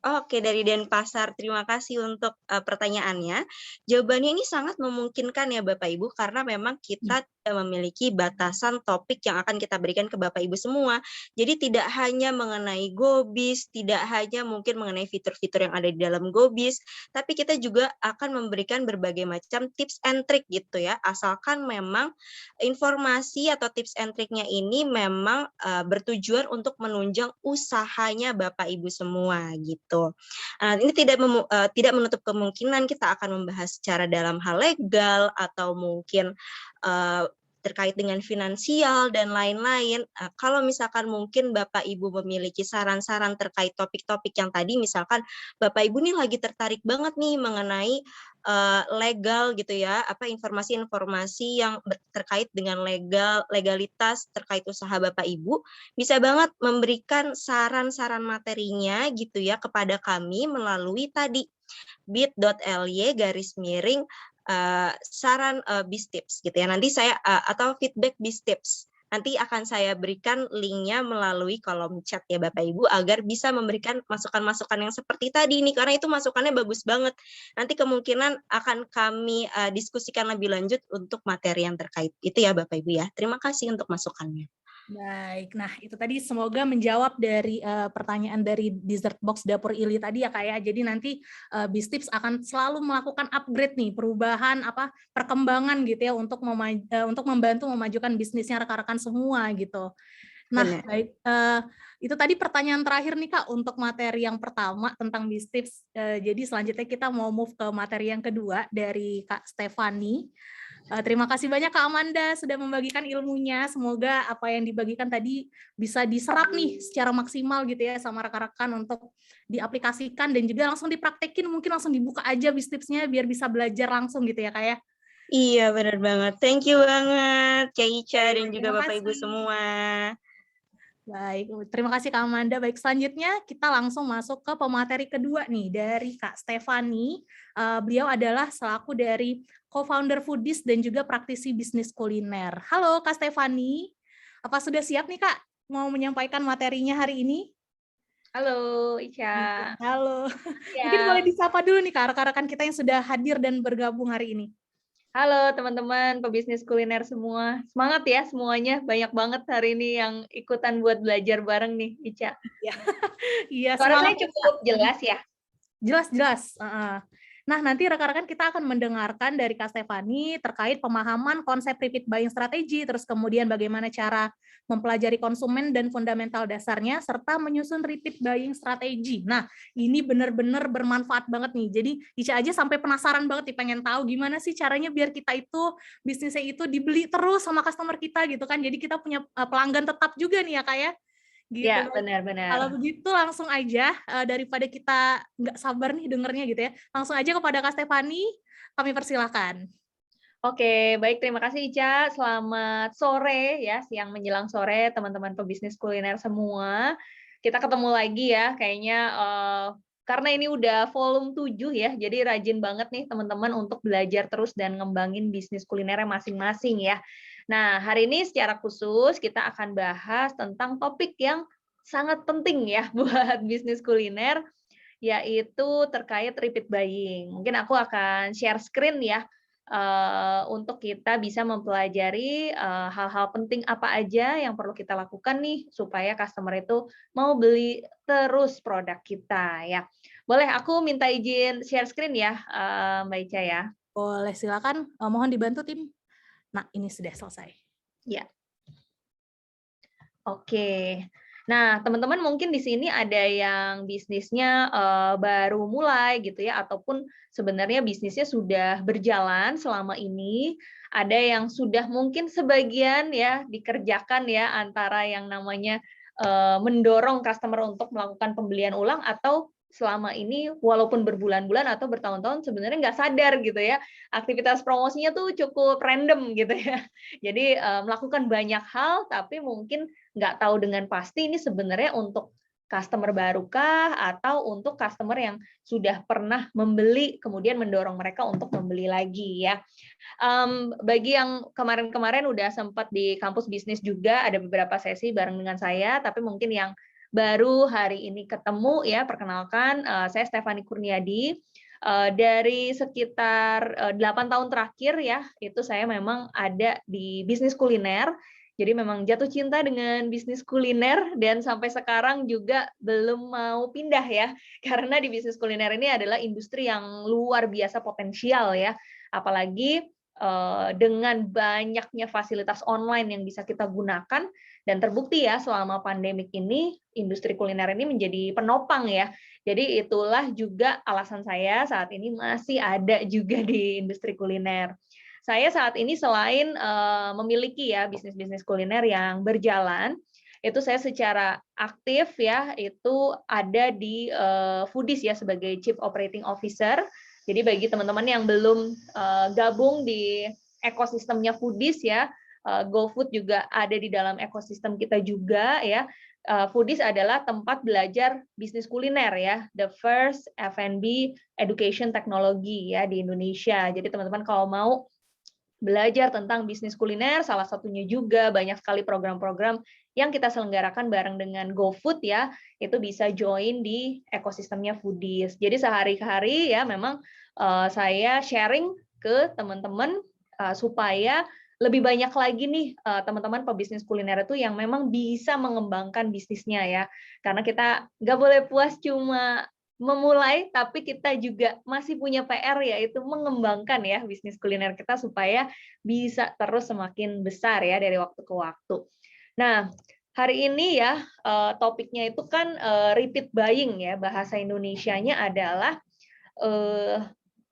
Oke, dari Denpasar. Terima kasih untuk pertanyaannya. Jawabannya ini sangat memungkinkan ya Bapak Ibu, karena memang kita tidak memiliki batasan topik yang akan kita berikan ke Bapak Ibu semua. Jadi tidak hanya mengenai GoBiz, tidak hanya mungkin mengenai fitur-fitur yang ada di dalam GoBiz, tapi kita juga akan memberikan berbagai macam tips and trick gitu ya, asalkan memang informasi atau tips and trick-nya ini memang bertujuan untuk menunjang usahanya Bapak Ibu semua gitu. Ini tidak menutup kemungkinan kita akan membahas secara dalam hal legal atau mungkin terkait dengan finansial dan lain-lain. Kalau misalkan mungkin Bapak Ibu memiliki saran-saran terkait topik-topik yang tadi, misalkan Bapak Ibu nih lagi tertarik banget nih mengenai legal gitu ya, informasi-informasi yang terkait dengan legalitas terkait usaha Bapak Ibu, bisa banget memberikan saran-saran materinya gitu ya kepada kami melalui tadi bit.ly/saran Bistips gitu ya. Nanti saya atau feedback Bistips. Nanti akan saya berikan linknya melalui kolom chat ya Bapak Ibu agar bisa memberikan masukan-masukan yang seperti tadi nih, karena itu masukannya bagus banget. Nanti kemungkinan akan kami diskusikan lebih lanjut untuk materi yang terkait. Itu ya Bapak Ibu ya. Terima kasih untuk masukannya.
Baik, nah itu tadi semoga menjawab dari pertanyaan dari Dessert Box Dapur Ili tadi ya Kak ya. Jadi nanti Bistips akan selalu melakukan upgrade nih, perubahan perkembangan gitu ya untuk membantu memajukan bisnisnya rekan-rekan semua gitu. Nah,
Benar.
baik, itu tadi pertanyaan terakhir nih Kak untuk materi yang pertama tentang Bistips. Jadi selanjutnya kita mau move ke materi yang kedua dari Kak Stefani. Terima kasih banyak Kak Amanda sudah membagikan ilmunya. Semoga apa yang dibagikan tadi bisa diserap nih secara maksimal gitu ya sama rekan-rekan untuk diaplikasikan dan juga langsung dipraktekin, mungkin langsung dibuka aja Bistipsnya biar bisa belajar langsung gitu ya Kak ya.
Iya, benar banget. Thank you banget Kak Ica dan juga
Terima
Bapak Ibu
kasih.
semua.
Baik, terima kasih Kak Amanda. Baik, selanjutnya kita langsung masuk ke pemateri kedua nih dari Kak Stefani. Beliau adalah selaku dari co-founder Foodies dan juga praktisi bisnis kuliner. Halo Kak Stefani, apa sudah siap nih Kak mau menyampaikan materinya hari ini?
Halo Ica.
Halo,
Ya.
mungkin boleh disapa dulu nih Kak rekan-rekan kita yang sudah hadir dan bergabung hari ini.
Halo teman-teman pebisnis kuliner semua. Semangat ya semuanya. Banyak banget hari ini yang ikutan buat belajar bareng nih, Ica.
Iya,
Suara saya
semangat.
cukup jelas ya?
Jelas. Nah, nanti rekan-rekan kita akan mendengarkan dari Kak Stefani terkait pemahaman konsep repeat buying strategy, terus kemudian bagaimana cara mempelajari konsumen dan fundamental dasarnya, serta menyusun repeat buying strategy. Nah, ini benar-benar bermanfaat banget nih. Jadi, Ica aja sampai penasaran banget nih, pengen tahu gimana sih caranya biar kita itu, bisnisnya itu dibeli terus sama customer kita gitu kan. Jadi, kita punya pelanggan tetap juga nih ya, Kak ya. Gitu.
Ya, benar-benar.
Kalau begitu langsung aja daripada kita nggak sabar nih dengernya gitu ya, langsung aja kepada Kak Stefani, kami persilahkan.
Oke, baik, terima kasih Ica. Selamat sore ya, siang menjelang sore teman-teman pebisnis kuliner semua. Kita ketemu lagi ya, kayaknya karena ini udah volume 7 ya, jadi rajin banget nih teman-teman untuk belajar terus dan ngembangin bisnis kulinernya masing-masing ya. Nah, hari ini secara khusus kita akan bahas tentang topik yang sangat penting ya buat bisnis kuliner, yaitu terkait repeat buying. Mungkin aku akan share screen ya, untuk kita bisa mempelajari hal-hal penting apa aja yang perlu kita lakukan nih supaya customer itu mau beli terus produk kita ya. Boleh aku minta izin share screen ya, Mbak Ica ya?
Boleh, silakan. Mohon dibantu tim. Nah, ini sudah selesai.
Ya. Oke. Nah, teman-teman mungkin di sini ada yang bisnisnya baru mulai gitu ya, ataupun sebenarnya bisnisnya sudah berjalan selama ini. Ada yang sudah mungkin sebagian ya dikerjakan ya, antara yang namanya mendorong customer untuk melakukan pembelian ulang, atau selama ini walaupun berbulan-bulan atau bertahun-tahun sebenarnya nggak sadar gitu ya, aktivitas promosinya tuh cukup random gitu ya. Jadi melakukan banyak hal tapi mungkin nggak tahu dengan pasti ini sebenarnya untuk customer barukah atau untuk customer yang sudah pernah membeli kemudian mendorong mereka untuk membeli lagi ya. Bagi yang kemarin-kemarin udah sempat di kampus bisnis juga ada beberapa sesi bareng dengan saya, tapi mungkin yang baru hari ini ketemu ya, perkenalkan saya Stefani Kurniadi. Dari sekitar 8 tahun terakhir ya, itu saya memang ada di bisnis kuliner. Jadi memang jatuh cinta dengan bisnis kuliner dan sampai sekarang juga belum mau pindah ya. Karena di bisnis kuliner ini adalah industri yang luar biasa potensial ya. Apalagi dengan banyaknya fasilitas online yang bisa kita gunakan, dan terbukti ya selama pandemik ini industri kuliner ini menjadi penopang ya. Jadi itulah juga alasan saya saat ini masih ada juga di industri kuliner. Saya saat ini selain memiliki ya bisnis-bisnis kuliner yang berjalan, itu saya secara aktif ya itu ada di Foodies ya sebagai Chief Operating Officer. Jadi bagi teman-teman yang belum gabung di ekosistemnya Foodies ya, GoFood juga ada di dalam ekosistem kita juga ya. Foodies adalah tempat belajar bisnis kuliner ya, the first F&B education technology ya di Indonesia. Jadi teman-teman kalau mau belajar tentang bisnis kuliner, salah satunya juga banyak sekali program-program yang kita selenggarakan bareng dengan GoFood ya, itu bisa join di ekosistemnya Foodies. Jadi sehari-hari ya memang saya sharing ke teman-teman supaya lebih banyak lagi nih teman-teman pebisnis kuliner itu yang memang bisa mengembangkan bisnisnya ya. Karena kita nggak boleh puas cuma memulai, tapi kita juga masih punya PR yaitu mengembangkan ya bisnis kuliner kita supaya bisa terus semakin besar ya dari waktu ke waktu. Nah, hari ini ya topiknya itu kan repeat buying ya, bahasa Indonesianya adalah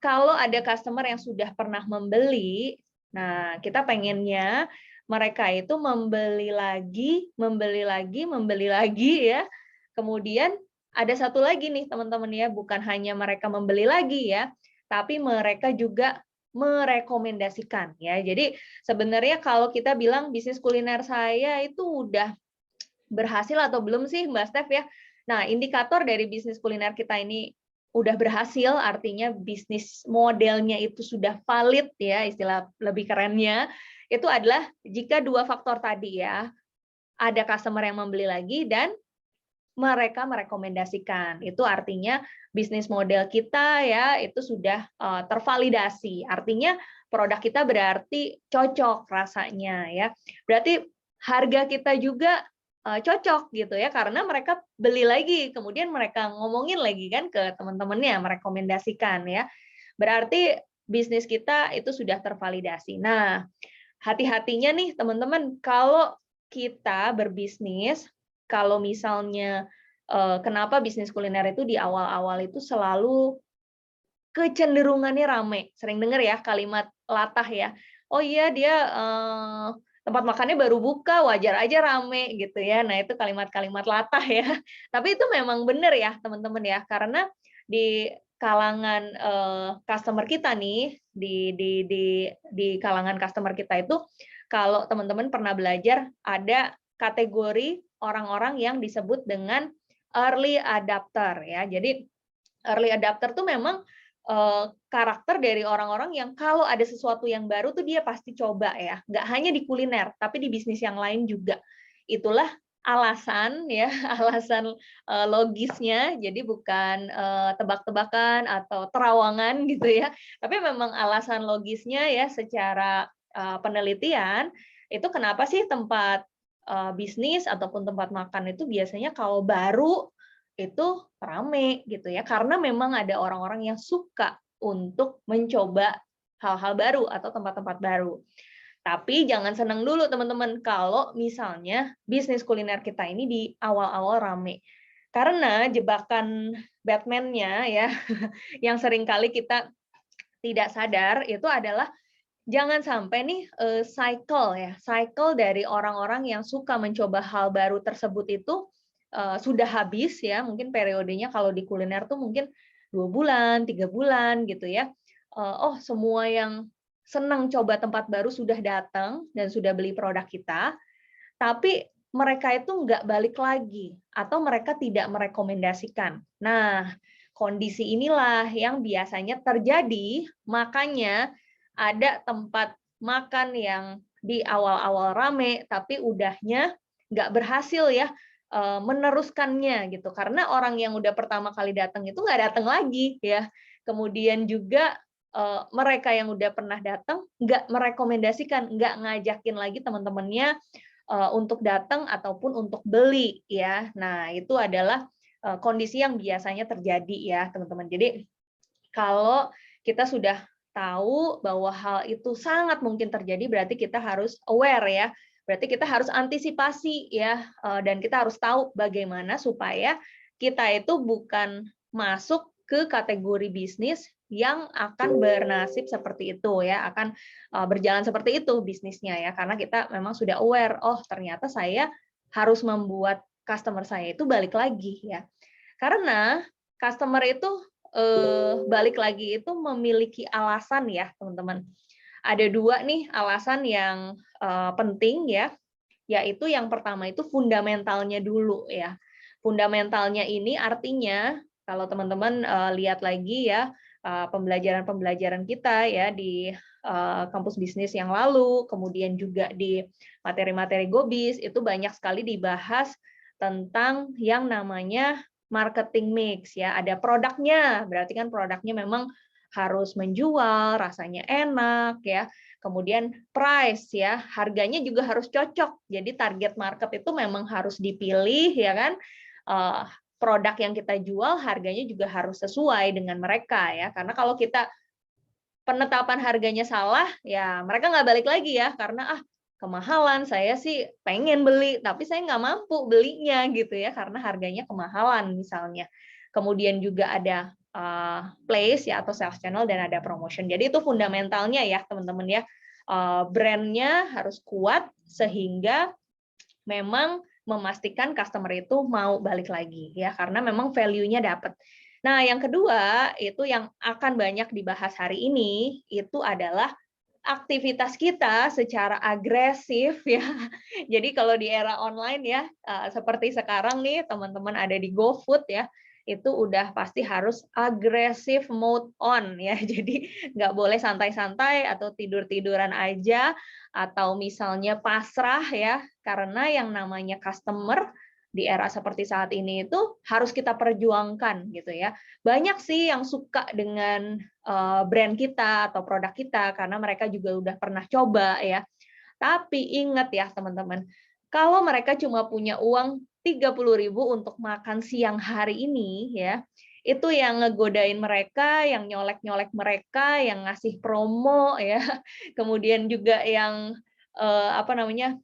kalau ada customer yang sudah pernah membeli, nah kita pengennya mereka itu membeli lagi ya. Kemudian ada satu lagi nih teman-teman ya, bukan hanya mereka membeli lagi ya, tapi mereka juga merekomendasikan ya. Jadi sebenarnya kalau kita bilang bisnis kuliner saya itu udah berhasil atau belum sih Mbak Steph ya? Nah, indikator dari bisnis kuliner kita ini udah berhasil, artinya bisnis modelnya itu sudah valid ya, istilah lebih kerennya, itu adalah jika dua faktor tadi ya, ada customer yang membeli lagi dan mereka merekomendasikan. Itu artinya bisnis model kita ya itu sudah tervalidasi. Artinya produk kita berarti cocok rasanya ya. Berarti harga kita juga cocok gitu ya karena mereka beli lagi, kemudian mereka ngomongin lagi kan ke teman-temannya, merekomendasikan ya. Berarti bisnis kita itu sudah tervalidasi. Nah, hati-hatinya nih teman-teman kalau kita berbisnis, kalau misalnya kenapa bisnis kuliner itu di awal-awal itu selalu kecenderungannya rame. Sering dengar ya kalimat latah ya. Oh iya dia tempat makannya baru buka, wajar aja rame gitu ya. Nah, itu kalimat-kalimat latah ya. Tapi itu memang benar ya, teman-teman ya. Karena di kalangan customer kita nih, di kalangan customer kita itu kalau teman-teman pernah belajar ada kategori orang-orang yang disebut dengan early adapter ya. Jadi early adapter tuh memang karakter dari orang-orang yang kalau ada sesuatu yang baru tuh dia pasti coba ya. Nggak hanya di kuliner, tapi di bisnis yang lain juga. Itulah alasan ya, alasan logisnya. Jadi bukan tebak-tebakan atau terawangan gitu ya. Tapi memang alasan logisnya ya secara penelitian itu kenapa sih tempat bisnis ataupun tempat makan itu biasanya kalau baru itu rame gitu ya karena memang ada orang-orang yang suka untuk mencoba hal-hal baru atau tempat-tempat baru. Tapi jangan senang dulu teman-teman kalau misalnya bisnis kuliner kita ini di awal-awal rame. Karena jebakan Batman-nya ya, yang sering kali kita tidak sadar itu adalah jangan sampai nih cycle dari orang-orang yang suka mencoba hal baru tersebut itu sudah habis ya, mungkin periodenya kalau di kuliner tuh mungkin 2 bulan, 3 bulan gitu ya. Oh semua yang senang coba tempat baru sudah datang dan sudah beli produk kita, tapi mereka itu nggak balik lagi atau mereka tidak merekomendasikan. Nah, kondisi inilah yang biasanya terjadi, makanya ada tempat makan yang di awal-awal rame, tapi udahnya nggak berhasil ya meneruskannya gitu. Karena orang yang udah pertama kali datang itu nggak datang lagi ya. Kemudian juga mereka yang udah pernah datang nggak merekomendasikan, nggak ngajakin lagi teman-temannya untuk datang ataupun untuk beli ya. Nah, itu adalah kondisi yang biasanya terjadi ya, teman-teman. Jadi kalau kita sudah tahu bahwa hal itu sangat mungkin terjadi, berarti kita harus aware ya. Berarti kita harus antisipasi ya, dan kita harus tahu bagaimana supaya kita itu bukan masuk ke kategori bisnis yang akan bernasib seperti itu ya, akan berjalan seperti itu bisnisnya ya, karena kita memang sudah aware, oh ternyata saya harus membuat customer saya itu balik lagi ya. Karena customer itu balik lagi itu memiliki alasan ya, teman-teman. Ada 2 nih alasan yang penting ya, yaitu yang pertama itu fundamentalnya dulu ya. Fundamentalnya ini artinya kalau teman-teman lihat lagi ya pembelajaran-pembelajaran kita ya di kampus bisnis yang lalu, kemudian juga di materi-materi Gobis itu banyak sekali dibahas tentang yang namanya marketing mix ya. Ada produknya, berarti kan produknya memang harus menjual, rasanya enak ya. Kemudian price ya, harganya juga harus cocok. Jadi target market itu memang harus dipilih ya kan. Produk yang kita jual harganya juga harus sesuai dengan mereka ya. Karena kalau kita penetapan harganya salah, ya mereka nggak balik lagi ya karena kemahalan, saya sih pengen beli tapi saya nggak mampu belinya gitu ya karena harganya kemahalan misalnya. Kemudian juga ada place ya atau sales channel dan ada promotion. Jadi itu fundamentalnya ya teman-teman ya. Brandnya harus kuat sehingga memang memastikan customer itu mau balik lagi ya karena memang value-nya dapat. Nah, yang kedua itu yang akan banyak dibahas hari ini itu adalah aktivitas kita secara agresif ya. Jadi kalau di era online ya seperti sekarang nih teman-teman ada di GoFood ya, itu udah pasti harus agresif mode on ya. Jadi nggak boleh santai-santai atau tidur-tiduran aja atau misalnya pasrah ya, karena yang namanya customer di era seperti saat ini itu harus kita perjuangkan gitu ya. Banyak sih yang suka dengan brand kita atau produk kita karena mereka juga udah pernah coba ya. Tapi ingat ya teman-teman, kalau mereka cuma punya uang 30.000 untuk makan siang hari ini ya, itu yang ngegodain mereka, yang nyolek-nyolek mereka, yang ngasih promo ya, kemudian juga yang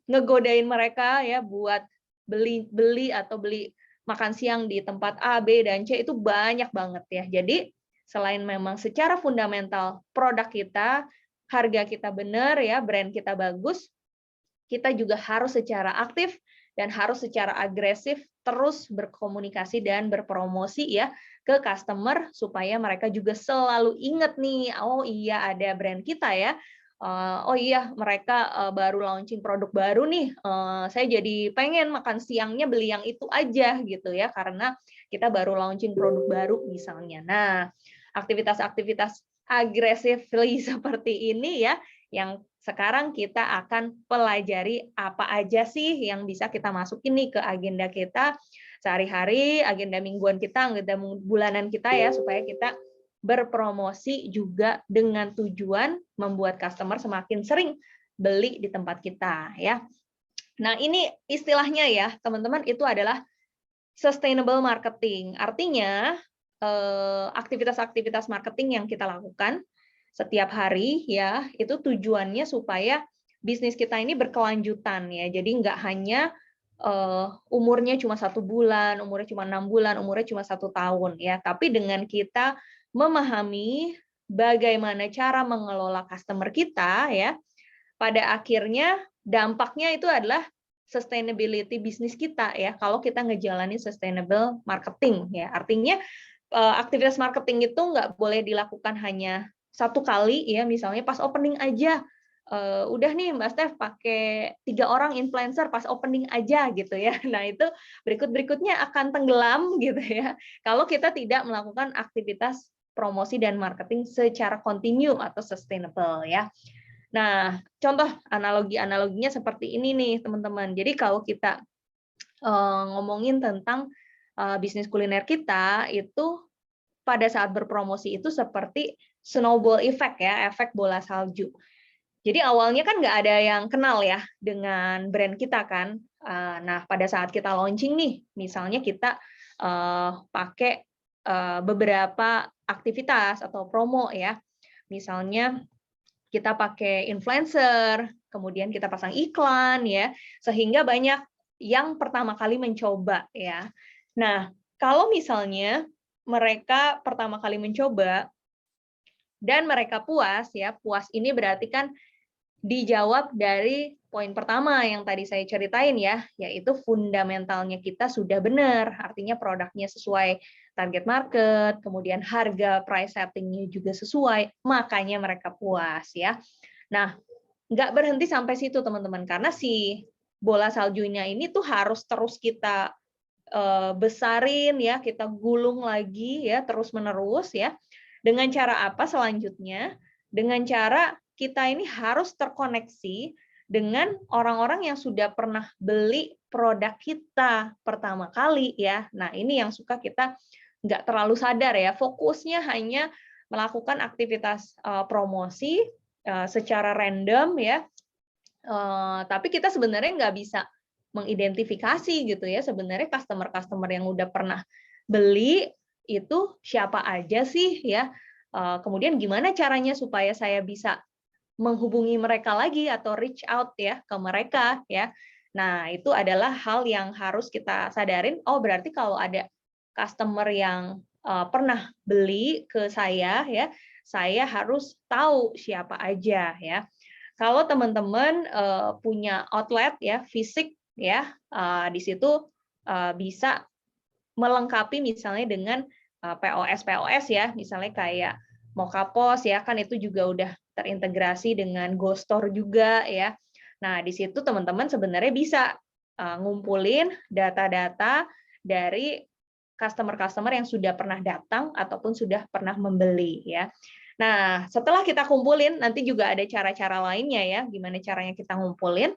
ngegodain mereka ya buat beli atau beli makan siang di tempat A, B, dan C itu banyak banget ya. Jadi selain memang secara fundamental produk kita, harga kita benar ya, brand kita bagus, kita juga harus secara aktif dan harus secara agresif terus berkomunikasi dan berpromosi ya ke customer supaya mereka juga selalu ingat nih, oh iya ada brand kita ya. Oh iya mereka baru launching produk baru nih, saya jadi pengen makan siangnya beli yang itu aja gitu ya karena kita baru launching produk baru misalnya. Nah, aktivitas-aktivitas agresifly seperti ini ya yang sekarang kita akan pelajari apa aja sih yang bisa kita masukin nih ke agenda kita sehari-hari, agenda mingguan kita, agenda bulanan kita ya supaya kita berpromosi juga dengan tujuan membuat customer semakin sering beli di tempat kita ya. Nah, ini istilahnya ya, teman-teman, itu adalah sustainable marketing. Artinya aktivitas-aktivitas marketing yang kita lakukan setiap hari ya, itu tujuannya supaya bisnis kita ini berkelanjutan ya. Jadi nggak hanya umurnya cuma 1 bulan, umurnya cuma 6 bulan, umurnya cuma 1 tahun ya. Tapi dengan kita memahami bagaimana cara mengelola customer kita ya, pada akhirnya dampaknya itu adalah sustainability bisnis kita ya. Kalau kita ngejalanin sustainable marketing ya, artinya aktivitas marketing itu nggak boleh dilakukan hanya 1 kali ya, misalnya pas opening aja. Udah nih Mbak Steph pakai 3 orang influencer pas opening aja gitu ya. Nah itu berikutnya akan tenggelam gitu ya. Kalau kita tidak melakukan aktivitas promosi dan marketing secara kontinu atau sustainable ya. Nah contoh analoginya seperti ini nih teman-teman. Jadi kalau kita ngomongin tentang bisnis kuliner kita itu pada saat berpromosi itu seperti snowball effect ya, efek bola salju. Jadi awalnya kan nggak ada yang kenal ya dengan brand kita kan. Nah pada saat kita launching nih, misalnya kita pakai beberapa aktivitas atau promo ya. Misalnya kita pakai influencer, kemudian kita pasang iklan ya, sehingga banyak yang pertama kali mencoba ya. Nah kalau misalnya mereka pertama kali mencoba dan mereka puas ya, puas ini berarti kan dijawab dari poin pertama yang tadi saya ceritain ya, yaitu fundamentalnya kita sudah benar, artinya produknya sesuai target market, kemudian harga price setting-nya juga sesuai, makanya mereka puas ya. Nah, nggak berhenti sampai situ teman-teman, karena si bola saljunya ini tuh harus terus kita besarin ya, kita gulung lagi ya, terus-menerus ya. Dengan cara apa selanjutnya? Dengan cara kita ini harus terkoneksi dengan orang-orang yang sudah pernah beli produk kita pertama kali ya. Nah ini yang suka kita nggak terlalu sadar ya, fokusnya hanya melakukan aktivitas promosi secara random ya, tapi kita sebenarnya nggak bisa mengidentifikasi gitu ya, sebenarnya customer yang udah pernah beli itu siapa aja sih ya, kemudian gimana caranya supaya saya bisa menghubungi mereka lagi atau reach out ya ke mereka ya. Nah, itu adalah hal yang harus kita sadarin, oh berarti kalau ada customer yang pernah beli ke saya ya, saya harus tahu siapa aja ya. Kalau teman-teman punya outlet ya, fisik ya, di situ bisa melengkapi misalnya dengan POS ya, misalnya kayak Mokapos ya, kan itu juga udah terintegrasi dengan GoStore juga ya. Nah, di situ teman-teman sebenarnya bisa ngumpulin data-data dari customer-customer yang sudah pernah datang ataupun sudah pernah membeli ya. Nah, setelah kita kumpulin, nanti juga ada cara-cara lainnya ya, gimana caranya kita ngumpulin.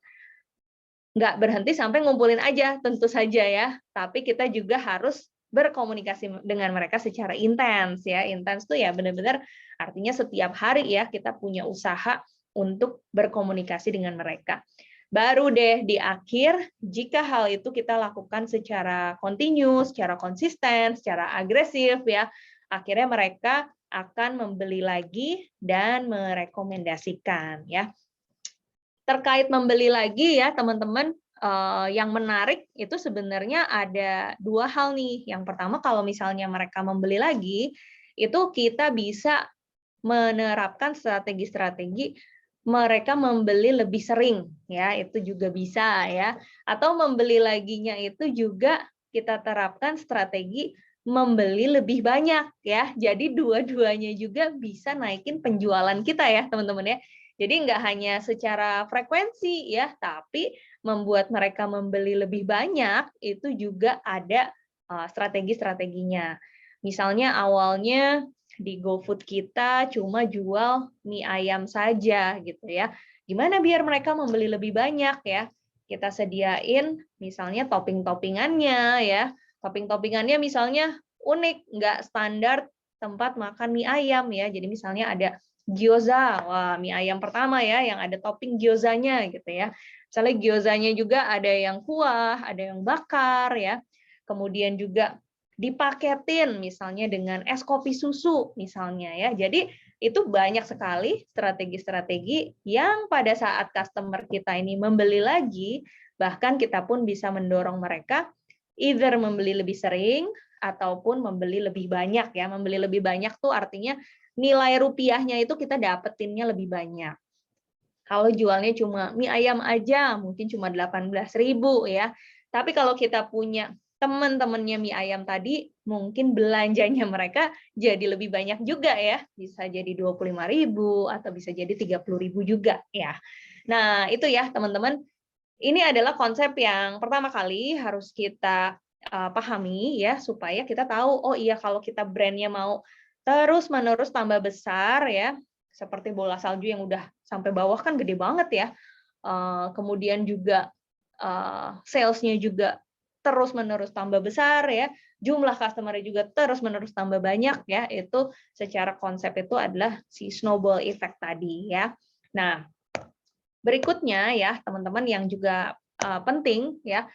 Nggak berhenti sampai ngumpulin aja, tentu saja ya, tapi kita juga harus berkomunikasi dengan mereka secara intens ya. Intens tuh ya benar-benar artinya setiap hari ya kita punya usaha untuk berkomunikasi dengan mereka. Baru deh di akhir, jika hal itu kita lakukan secara kontinu, secara konsisten, secara agresif ya, akhirnya mereka akan membeli lagi dan merekomendasikan ya. Terkait membeli lagi ya teman-teman, yang menarik itu sebenarnya ada 2 hal nih. Yang pertama kalau misalnya mereka membeli lagi, itu kita bisa menerapkan strategi-strategi mereka membeli lebih sering ya, itu juga bisa ya. Atau membeli laginya itu juga kita terapkan strategi membeli lebih banyak ya. Jadi dua-duanya juga bisa naikin penjualan kita ya teman-teman ya. Jadi nggak hanya secara frekuensi ya, tapi membuat mereka membeli lebih banyak itu juga ada strategi-strateginya. Misalnya awalnya di GoFood kita cuma jual mie ayam saja gitu ya. Gimana biar mereka membeli lebih banyak ya? Kita sediain misalnya topping-toppingannya ya. Topping-toppingannya misalnya unik, nggak standar tempat makan mie ayam ya. Jadi misalnya ada gyoza, wah mie ayam pertama ya yang ada topping gyozanya gitu ya. Misalnya gyozanya juga ada yang kuah, ada yang bakar ya. Kemudian juga dipaketin misalnya dengan es kopi susu misalnya ya. Jadi itu banyak sekali strategi-strategi yang pada saat customer kita ini membeli lagi, bahkan kita pun bisa mendorong mereka either membeli lebih sering ataupun membeli lebih banyak ya. Membeli lebih banyak tuh artinya nilai rupiahnya itu kita dapetinnya lebih banyak. Kalau jualnya cuma mie ayam aja, mungkin cuma 18.000 ya. Tapi kalau kita punya teman-temannya mie ayam tadi, mungkin belanjanya mereka jadi lebih banyak juga ya. Bisa jadi 25.000 atau bisa jadi 30.000 juga ya. Nah, itu ya teman-teman. Ini adalah konsep yang pertama kali harus kita pahami ya, supaya kita tahu, oh iya kalau kita brandnya mau terus-menerus tambah besar ya, seperti bola salju yang udah sampai bawah kan gede banget ya. Kemudian juga sales-nya juga terus-menerus tambah besar ya, jumlah customer-nya juga terus-menerus tambah banyak ya, itu secara konsep itu adalah si snowball effect tadi ya. Nah, berikutnya ya teman-teman yang juga penting ya,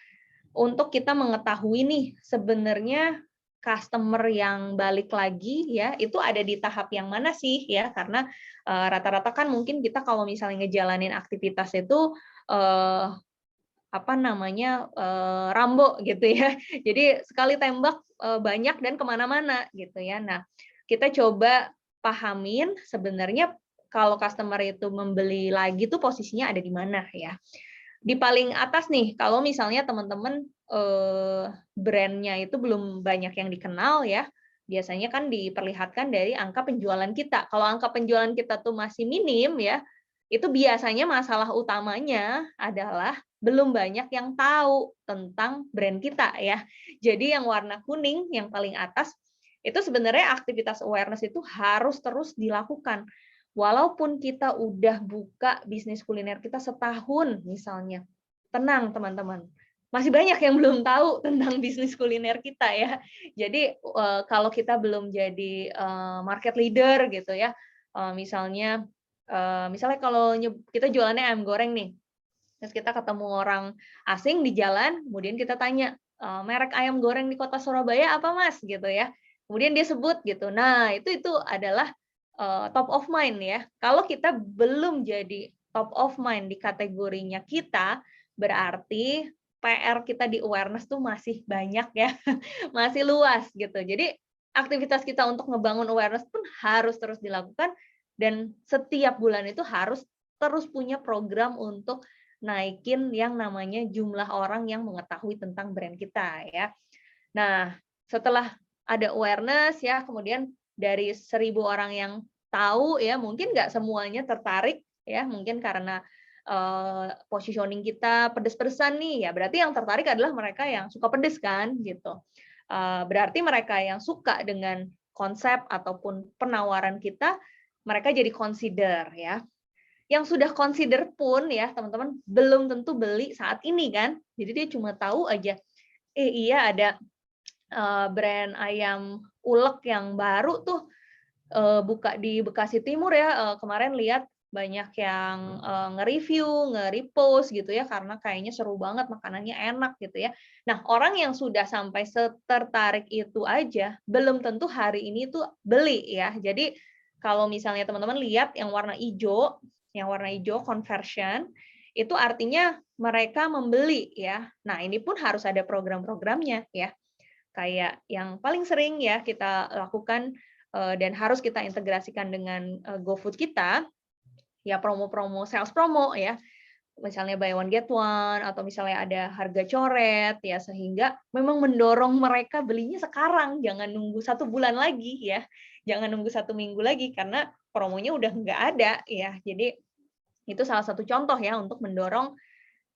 untuk kita mengetahui nih sebenarnya customer yang balik lagi ya itu ada di tahap yang mana sih ya, karena rata-rata kan mungkin kita kalau misalnya ngejalanin aktivitas itu apa namanya Rambo gitu ya, jadi sekali tembak banyak dan kemana-mana gitu ya. Nah, kita coba pahamin sebenarnya kalau customer itu membeli lagi tuh posisinya ada di mana ya. Di paling atas nih, kalau misalnya teman-teman brand-nya itu belum banyak yang dikenal ya, biasanya kan diperlihatkan dari angka penjualan kita. Kalau angka penjualan kita tuh masih minim ya, itu biasanya masalah utamanya adalah belum banyak yang tahu tentang brand kita ya. Jadi yang warna kuning yang paling atas itu sebenarnya aktivitas awareness itu harus terus dilakukan. Walaupun kita udah buka bisnis kuliner kita setahun misalnya, tenang teman-teman, masih banyak yang belum tahu tentang bisnis kuliner kita ya. Jadi kalau kita belum jadi market leader gitu ya, misalnya kalau kita jualannya ayam goreng nih, terus kita ketemu orang asing di jalan, kemudian kita tanya, merek ayam goreng di kota Surabaya apa Mas gitu ya. Kemudian dia sebut gitu. Nah, itu adalah top of mind ya. Kalau kita belum jadi top of mind di kategorinya kita, berarti PR kita di awareness tuh masih banyak ya, masih luas gitu. Jadi aktivitas kita untuk ngebangun awareness pun harus terus dilakukan dan setiap bulan itu harus terus punya program untuk naikin yang namanya jumlah orang yang mengetahui tentang brand kita ya. Nah, setelah ada awareness ya, kemudian dari 1.000 orang yang tahu ya, mungkin nggak semuanya tertarik ya, mungkin karena positioning kita pedes-pedesan nih ya, berarti yang tertarik adalah mereka yang suka pedes kan gitu. Berarti mereka yang suka dengan konsep ataupun penawaran kita, mereka jadi consider ya. Yang sudah consider pun ya teman-teman belum tentu beli saat ini kan. Jadi dia cuma tahu aja, iya ada brand ayam ulek yang baru tuh buka di Bekasi Timur ya, kemarin lihat banyak yang nge-review, nge-repost gitu ya, karena kayaknya seru banget, makanannya enak gitu ya. Nah, orang yang sudah sampai tertarik itu aja, belum tentu hari ini tuh beli ya. Jadi kalau misalnya teman-teman lihat yang warna hijau conversion, itu artinya mereka membeli ya. Nah, ini pun harus ada program-programnya ya. Kayak yang paling sering ya kita lakukan dan harus kita integrasikan dengan GoFood kita, ya promo-promo, sales promo ya, misalnya buy one get one, atau misalnya ada harga coret ya, sehingga memang mendorong mereka belinya sekarang, jangan nunggu 1 bulan lagi ya, jangan nunggu 1 minggu lagi, karena promonya udah nggak ada ya. Jadi itu salah satu contoh ya untuk mendorong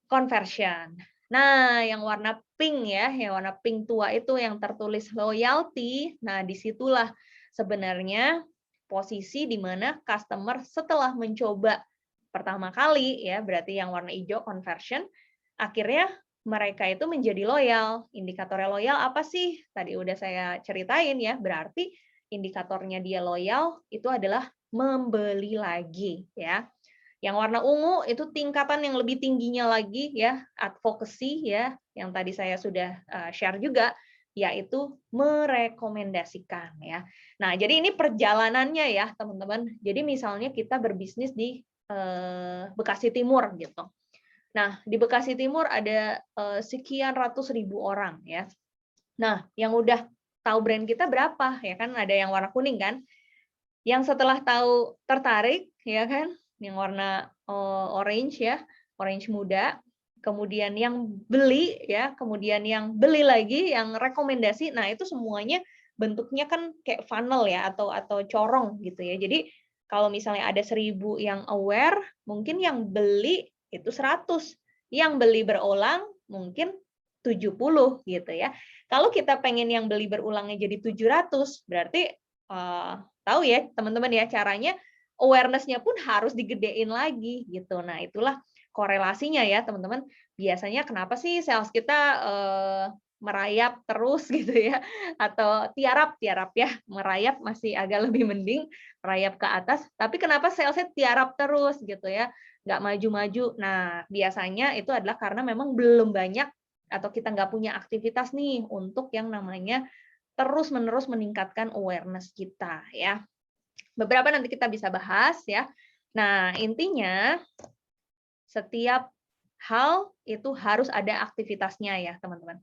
conversion. Nah, yang warna pink ya, yang warna pink tua itu yang tertulis loyalty. Nah, disitulah sebenarnya posisi di mana customer setelah mencoba pertama kali ya, berarti yang warna hijau conversion, akhirnya mereka itu menjadi loyal. Indikatornya loyal apa sih? Tadi udah saya ceritain ya, berarti indikatornya dia loyal itu adalah membeli lagi ya. Yang warna ungu itu tingkatan yang lebih tingginya lagi ya, advocacy ya, yang tadi saya sudah share juga. yaitu merekomendasikan ya. Nah, jadi ini perjalanannya ya, teman-teman. Jadi misalnya kita berbisnis di Bekasi Timur gitu. Nah, di Bekasi Timur ada sekian ratus ribu orang ya. Nah, yang udah tahu brand kita berapa ya kan? Ada yang warna kuning kan? Yang setelah tahu tertarik ya kan? Yang warna orange ya, orange muda. Kemudian yang beli ya, kemudian yang beli lagi, yang rekomendasi. Nah, itu semuanya bentuknya kan kayak funnel ya atau corong gitu ya. Jadi kalau misalnya ada 1000 yang aware, mungkin yang beli itu 100. Yang beli berulang mungkin 70 gitu ya. Kalau kita pengen yang beli berulangnya jadi 700, berarti tahu ya teman-teman ya caranya awareness-nya pun harus digedein lagi gitu. Nah, itulah korelasinya ya teman-teman. Biasanya kenapa sih sales kita merayap terus gitu ya, atau tiarap ya, merayap masih agak lebih mending, merayap ke atas, tapi kenapa salesnya tiarap terus gitu ya, nggak maju-maju. Nah, biasanya itu adalah karena memang belum banyak atau kita nggak punya aktivitas nih untuk yang namanya terus-menerus meningkatkan awareness kita ya. Beberapa nanti kita bisa bahas ya. Nah, intinya setiap hal itu harus ada aktivitasnya ya, teman-teman.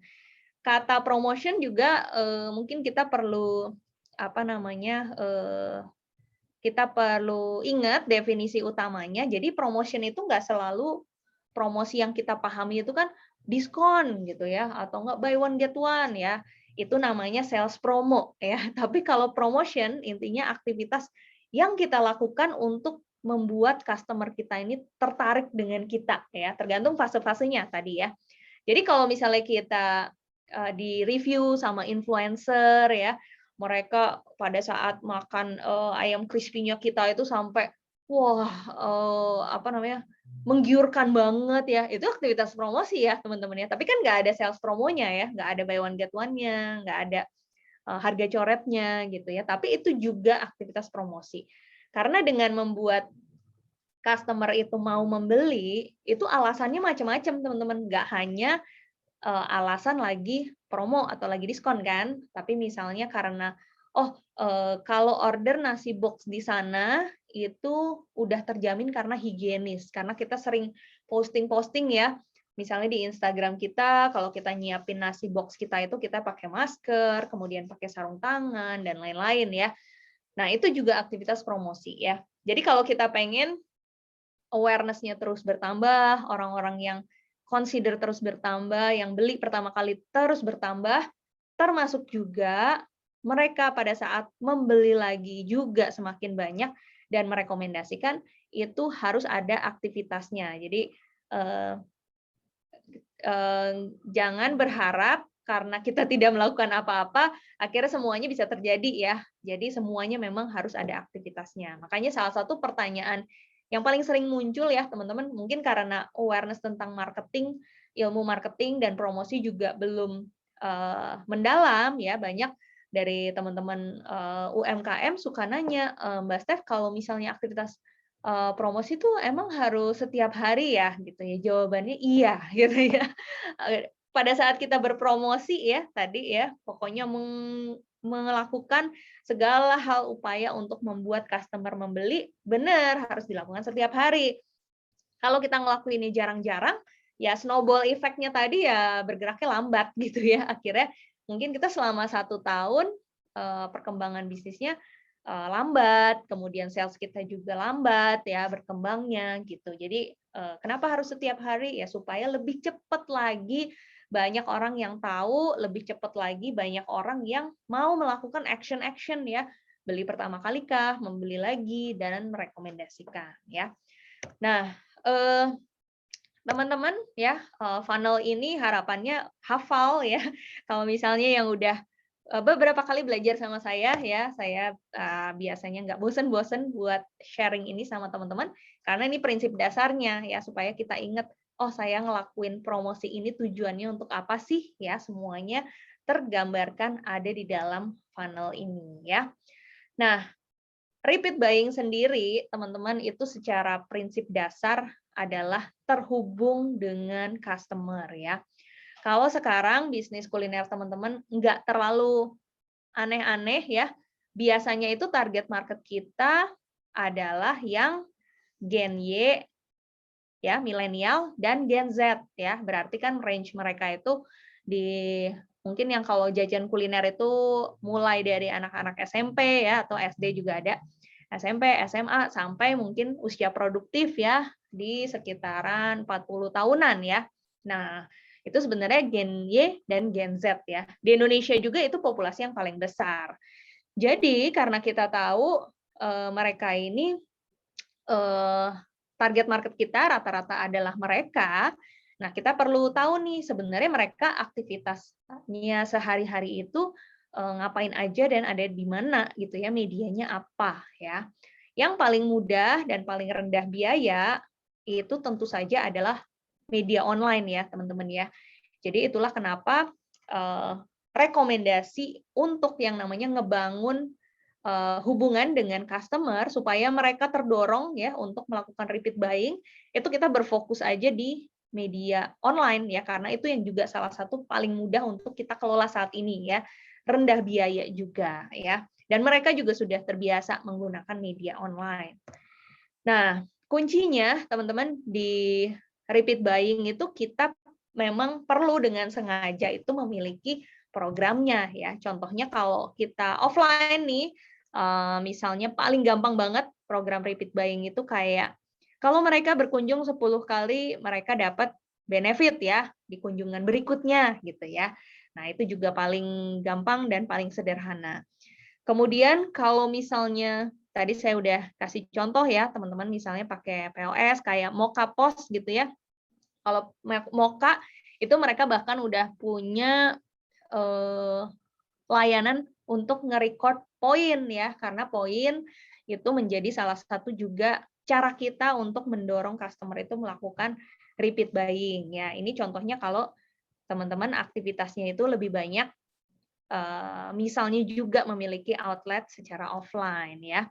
Kata promotion juga mungkin kita perlu kita perlu ingat definisi utamanya. Jadi promotion itu nggak selalu promosi yang kita pahami itu kan diskon gitu ya, atau nggak buy one get one ya. Itu namanya sales promo ya. Tapi kalau promotion intinya aktivitas yang kita lakukan untuk membuat customer kita ini tertarik dengan kita ya, tergantung fase-fasenya tadi ya. Jadi kalau misalnya kita di review sama influencer ya, mereka pada saat makan ayam crispy-nya kita itu sampai wah menggiurkan banget ya. Itu aktivitas promosi ya teman-teman ya. Tapi kan nggak ada sales promonya ya, nggak ada buy one get one-nya, nggak ada harga coretnya gitu ya. Tapi itu juga aktivitas promosi. Karena dengan membuat customer itu mau membeli, itu alasannya macam-macam teman-teman. Nggak hanya alasan lagi promo atau lagi diskon kan, tapi misalnya karena kalau order nasi box di sana itu udah terjamin karena higienis, karena kita sering posting-posting ya, misalnya di Instagram kita kalau kita nyiapin nasi box kita itu kita pakai masker, kemudian pakai sarung tangan dan lain-lain ya. Nah, itu juga aktivitas promosi ya. Jadi kalau kita pengen awareness-nya terus bertambah, orang-orang yang consider terus bertambah, yang beli pertama kali terus bertambah, termasuk juga mereka pada saat membeli lagi juga semakin banyak dan merekomendasikan, itu harus ada aktivitasnya. Jadi jangan berharap karena kita tidak melakukan apa-apa, akhirnya semuanya bisa terjadi ya. Jadi semuanya memang harus ada aktivitasnya. Makanya salah satu pertanyaan yang paling sering muncul ya teman-teman, mungkin karena awareness tentang marketing, ilmu marketing dan promosi juga belum mendalam ya. Banyak dari teman-teman UMKM suka nanya, Mbak Steph kalau misalnya aktivitas promosi tuh emang harus setiap hari ya gitu ya. Jawabannya iya gitu ya. Pada saat kita berpromosi ya tadi ya, pokoknya melakukan segala hal upaya untuk membuat customer membeli, benar harus dilakukan setiap hari. Kalau kita ngelakuinnya jarang-jarang, ya snowball effect-nya tadi ya bergeraknya lambat gitu ya. Akhirnya mungkin kita selama 1 tahun perkembangan bisnisnya lambat, kemudian sales kita juga lambat ya berkembangnya gitu. Jadi kenapa harus setiap hari ya supaya lebih cepat lagi banyak orang yang tahu, lebih cepat lagi banyak orang yang mau melakukan action-action ya, beli pertama kali kah, membeli lagi dan merekomendasikan ya. Nah, teman-teman ya, funnel ini harapannya hafal ya. Kalau misalnya yang udah beberapa kali belajar sama saya ya, saya biasanya nggak bosen-bosen buat sharing ini sama teman-teman, karena ini prinsip dasarnya ya, supaya kita ingat, oh saya ngelakuin promosi ini tujuannya untuk apa sih ya, semuanya tergambarkan ada di dalam funnel ini ya. Nah, repeat buying sendiri, teman-teman, itu secara prinsip dasar adalah terhubung dengan customer ya. Kalau sekarang bisnis kuliner teman-teman nggak terlalu aneh-aneh ya. Biasanya itu target market kita adalah yang Gen Y ya, milenial dan Gen Z ya. Berarti kan range mereka itu di mungkin yang kalau jajan kuliner itu mulai dari anak-anak SMP ya atau SD juga ada. SMP, SMA sampai mungkin usia produktif ya di sekitaran 40 tahunan ya. Nah, itu sebenarnya Gen Y dan Gen Z ya. Di Indonesia juga itu populasi yang paling besar. Jadi karena kita tahu mereka ini target market kita rata-rata adalah mereka. Nah, kita perlu tahu nih sebenarnya mereka aktivitasnya sehari-hari itu ngapain aja dan ada di mana gitu ya, medianya apa ya. Yang paling mudah dan paling rendah biaya itu tentu saja adalah media online ya, teman-teman ya. Jadi itulah kenapa rekomendasi untuk yang namanya ngebangun hubungan dengan customer supaya mereka terdorong ya untuk melakukan repeat buying, itu kita berfokus aja di media online ya, karena itu yang juga salah satu paling mudah untuk kita kelola saat ini ya, rendah biaya juga ya, dan mereka juga sudah terbiasa menggunakan media online. Nah, kuncinya teman-teman di repeat buying itu kita memang perlu dengan sengaja itu memiliki programnya ya. Contohnya kalau kita offline nih, misalnya paling gampang banget program repeat buying itu kayak kalau mereka berkunjung 10 kali mereka dapat benefit ya di kunjungan berikutnya gitu ya. Nah, itu juga paling gampang dan paling sederhana. Kemudian kalau misalnya tadi saya udah kasih contoh ya, teman-teman misalnya pakai POS kayak Moka Pos gitu ya. Kalau Moka itu mereka bahkan udah punya layanan untuk nge-record poin ya, karena poin itu menjadi salah satu juga cara kita untuk mendorong customer itu melakukan repeat buying ya. Ini contohnya kalau teman-teman aktivitasnya itu lebih banyak misalnya juga memiliki outlet secara offline ya.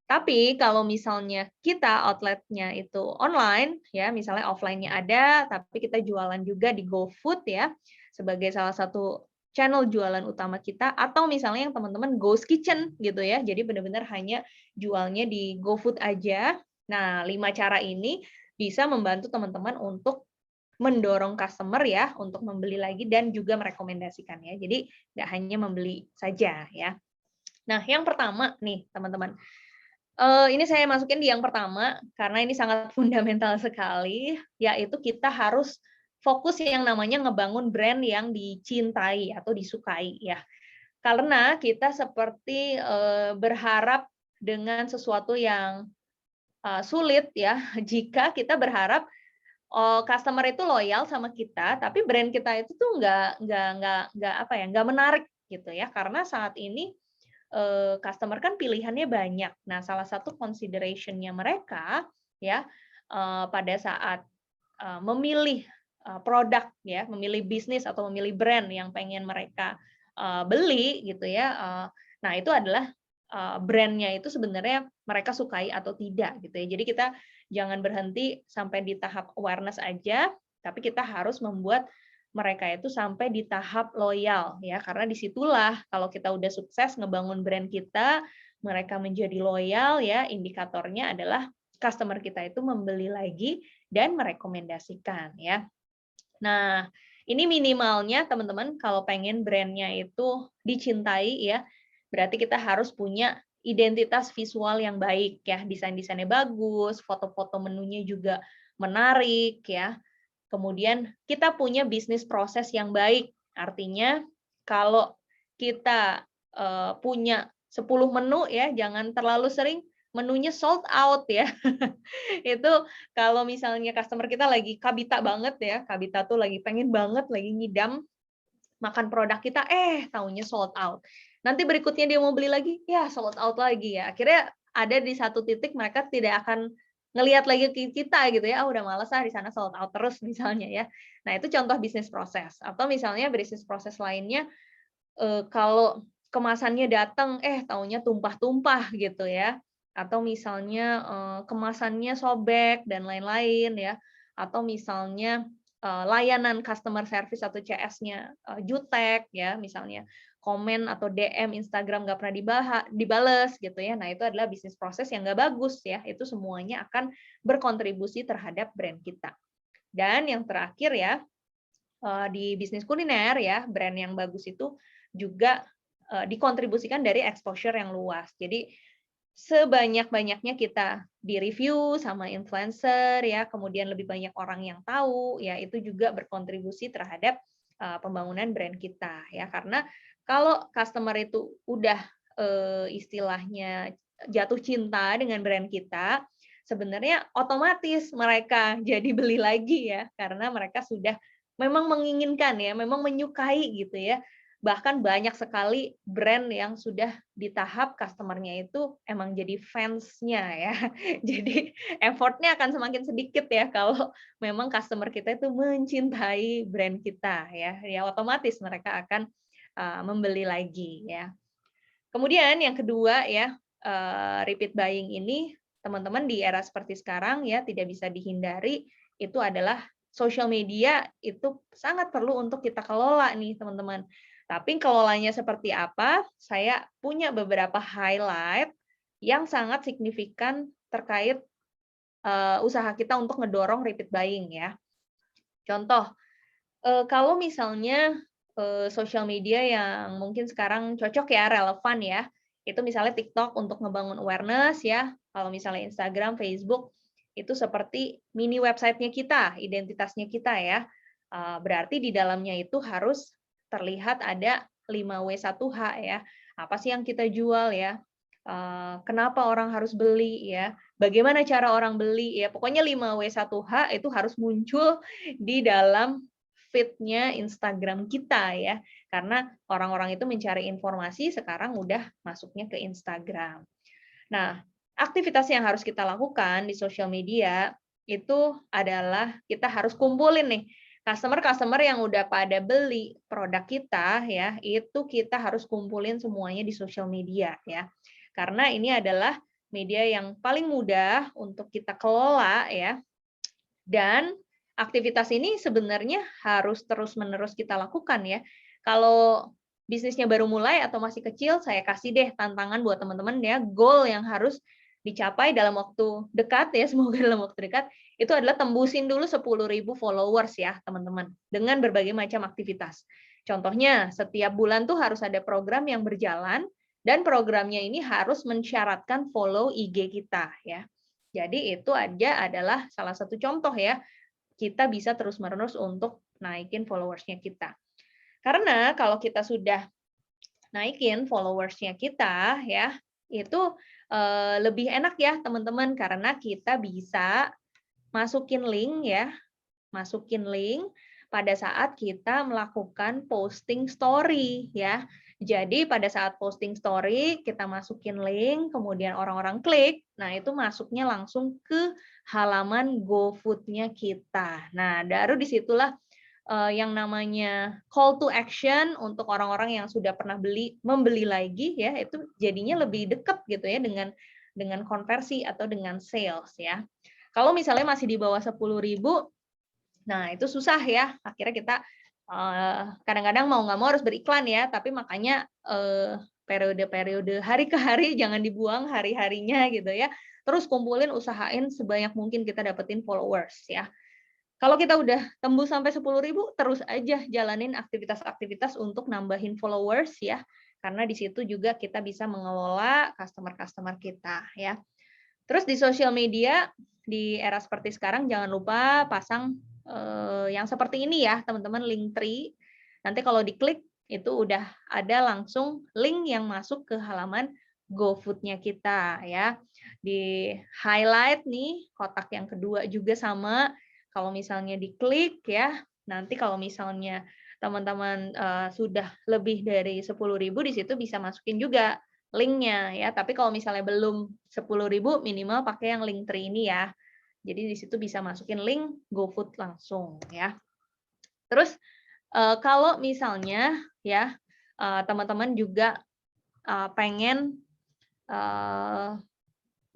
Tapi kalau misalnya kita outletnya itu online, ya misalnya offline-nya ada, tapi kita jualan juga di GoFood ya, sebagai salah satu channel jualan utama kita, atau misalnya yang teman-teman Ghost Kitchen gitu ya, jadi benar-benar hanya jualnya di GoFood aja. Nah, 5 cara ini bisa membantu teman-teman untuk mendorong customer ya untuk membeli lagi dan juga merekomendasikan ya. Jadi nggak hanya membeli saja ya. Nah, yang pertama nih teman-teman, ini saya masukin di yang pertama karena ini sangat fundamental sekali, yaitu kita harus fokus yang namanya ngebangun brand yang dicintai atau disukai ya. Karena kita seperti berharap dengan sesuatu yang sulit ya jika kita berharap customer itu loyal sama kita, tapi brand kita itu tuh nggak apa ya, nggak menarik gitu ya. Karena saat ini customer kan pilihannya banyak. Nah, salah satu consideration-nya mereka ya pada saat memilih produk ya, memilih bisnis atau memilih brand yang pengen mereka beli gitu ya. Nah, itu adalah brand-nya itu sebenarnya mereka sukai atau tidak gitu ya. Jadi kita jangan berhenti sampai di tahap awareness aja, tapi kita harus membuat mereka itu sampai di tahap loyal ya, karena disitulah kalau kita udah sukses ngebangun brand kita, mereka menjadi loyal ya, indikatornya adalah customer kita itu membeli lagi dan merekomendasikan ya. Nah, ini minimalnya teman-teman kalau pengen brandnya itu dicintai ya, berarti kita harus punya identitas visual yang baik ya, desain-desainnya bagus, foto-foto menunya juga menarik ya. Kemudian kita punya bisnis proses yang baik. Artinya kalau kita punya 10 menu ya, jangan terlalu sering menunya sold out ya. Itu kalau misalnya customer kita lagi kabita banget ya, kabita tuh lagi pengen banget, lagi ngidam makan produk kita, taunya sold out. Nanti berikutnya dia mau beli lagi, ya sold out lagi ya. Akhirnya ada di satu titik mereka tidak akan ngelihat lagi ke kita gitu ya, udah males di sana sold out terus misalnya ya. Nah, itu contoh bisnis proses. Atau misalnya bisnis proses lainnya, kalau kemasannya datang, taunya tumpah-tumpah gitu ya. Atau misalnya kemasannya sobek dan lain-lain ya. Atau misalnya layanan customer service atau CS-nya jutek ya, misalnya komen atau DM Instagram nggak pernah dibales gitu ya. Nah, itu adalah bisnis proses yang nggak bagus ya. Itu semuanya akan berkontribusi terhadap brand kita. Dan yang terakhir ya, di bisnis kuliner ya, brand yang bagus itu juga dikontribusikan dari exposure yang luas. Jadi sebanyak-banyaknya kita di-review sama influencer ya, kemudian lebih banyak orang yang tahu ya, itu juga berkontribusi terhadap pembangunan brand kita ya. Karena kalau customer itu udah istilahnya jatuh cinta dengan brand kita, sebenarnya otomatis mereka jadi beli lagi ya, karena mereka sudah memang menginginkan ya, memang menyukai gitu ya. Bahkan banyak sekali brand yang sudah di tahap customer-nya itu emang jadi fans-nya ya. Jadi effort-nya akan semakin sedikit ya kalau memang customer kita itu mencintai brand kita ya. Ya otomatis mereka akan membeli lagi ya. Kemudian yang kedua ya, repeat buying ini teman-teman di era seperti sekarang ya tidak bisa dihindari, itu adalah social media itu sangat perlu untuk kita kelola nih teman-teman. Tapi kelolanya seperti apa? Saya punya beberapa highlight yang sangat signifikan terkait usaha kita untuk ngedorong repeat buying ya. Contoh, kalau misalnya social media yang mungkin sekarang cocok ya, relevan ya, itu misalnya TikTok untuk ngebangun awareness ya, kalau misalnya Instagram, Facebook, itu seperti mini website-nya kita, identitasnya kita ya. Berarti di dalamnya itu harus terlihat ada 5W1H ya. Apa sih yang kita jual ya? Kenapa orang harus beli ya? Bagaimana cara orang beli ya? Pokoknya 5W1H itu harus muncul di dalam feed-nya Instagram kita ya. Karena orang-orang itu mencari informasi sekarang udah masuknya ke Instagram. Nah, aktivitas yang harus kita lakukan di sosial media itu adalah kita harus kumpulin nih customer-customer yang udah pada beli produk kita ya, itu kita harus kumpulin semuanya di sosial media ya. Karena ini adalah media yang paling mudah untuk kita kelola ya. Dan aktivitas ini sebenarnya harus terus-menerus kita lakukan ya. Kalau bisnisnya baru mulai atau masih kecil, saya kasih deh tantangan buat teman-teman ya, goal yang harus dicapai dalam waktu dekat ya, semoga dalam waktu dekat, itu adalah tembusin dulu 10.000 followers ya teman-teman, dengan berbagai macam aktivitas. Contohnya, setiap bulan tuh harus ada program yang berjalan, dan programnya ini harus mensyaratkan follow IG kita ya. Jadi itu aja adalah salah satu contoh ya, kita bisa terus-menerus untuk naikin followersnya kita. Karena kalau kita sudah naikin followersnya kita ya, itu lebih enak ya teman-teman, karena kita bisa masukin link ya, masukin link pada saat kita melakukan posting story ya. Jadi pada saat posting story kita masukin link, kemudian orang-orang klik, nah itu masuknya langsung ke halaman GoFood-nya kita. Nah, baru disitulah yang namanya call to action untuk orang-orang yang sudah pernah membeli lagi ya, itu jadinya lebih dekat gitu ya dengan konversi atau dengan sales ya. Kalau misalnya masih di bawah 10.000, nah itu susah ya. Akhirnya kita kadang-kadang mau nggak mau harus beriklan ya, tapi makanya periode-periode hari ke hari jangan dibuang hari-harinya gitu ya. Terus kumpulin, usahain sebanyak mungkin kita dapetin followers ya. Kalau kita udah tembus sampai 10.000, terus aja jalanin aktivitas-aktivitas untuk nambahin followers ya. Karena di situ juga kita bisa mengelola customer-customer kita ya. Terus di sosial media, di era seperti sekarang, jangan lupa pasang yang seperti ini ya, teman-teman, Linktree. Nanti kalau diklik, itu udah ada langsung link yang masuk ke halaman GoFood-nya kita ya. Di highlight nih, kotak yang kedua juga sama. Kalau misalnya diklik ya, nanti kalau misalnya teman-teman sudah lebih dari 10.000, di situ bisa masukin juga linknya ya. Tapi kalau misalnya belum 10.000, minimal pakai yang Linktree ini ya. Jadi di situ bisa masukin link GoFood langsung ya. Terus kalau misalnya ya teman-teman juga pengen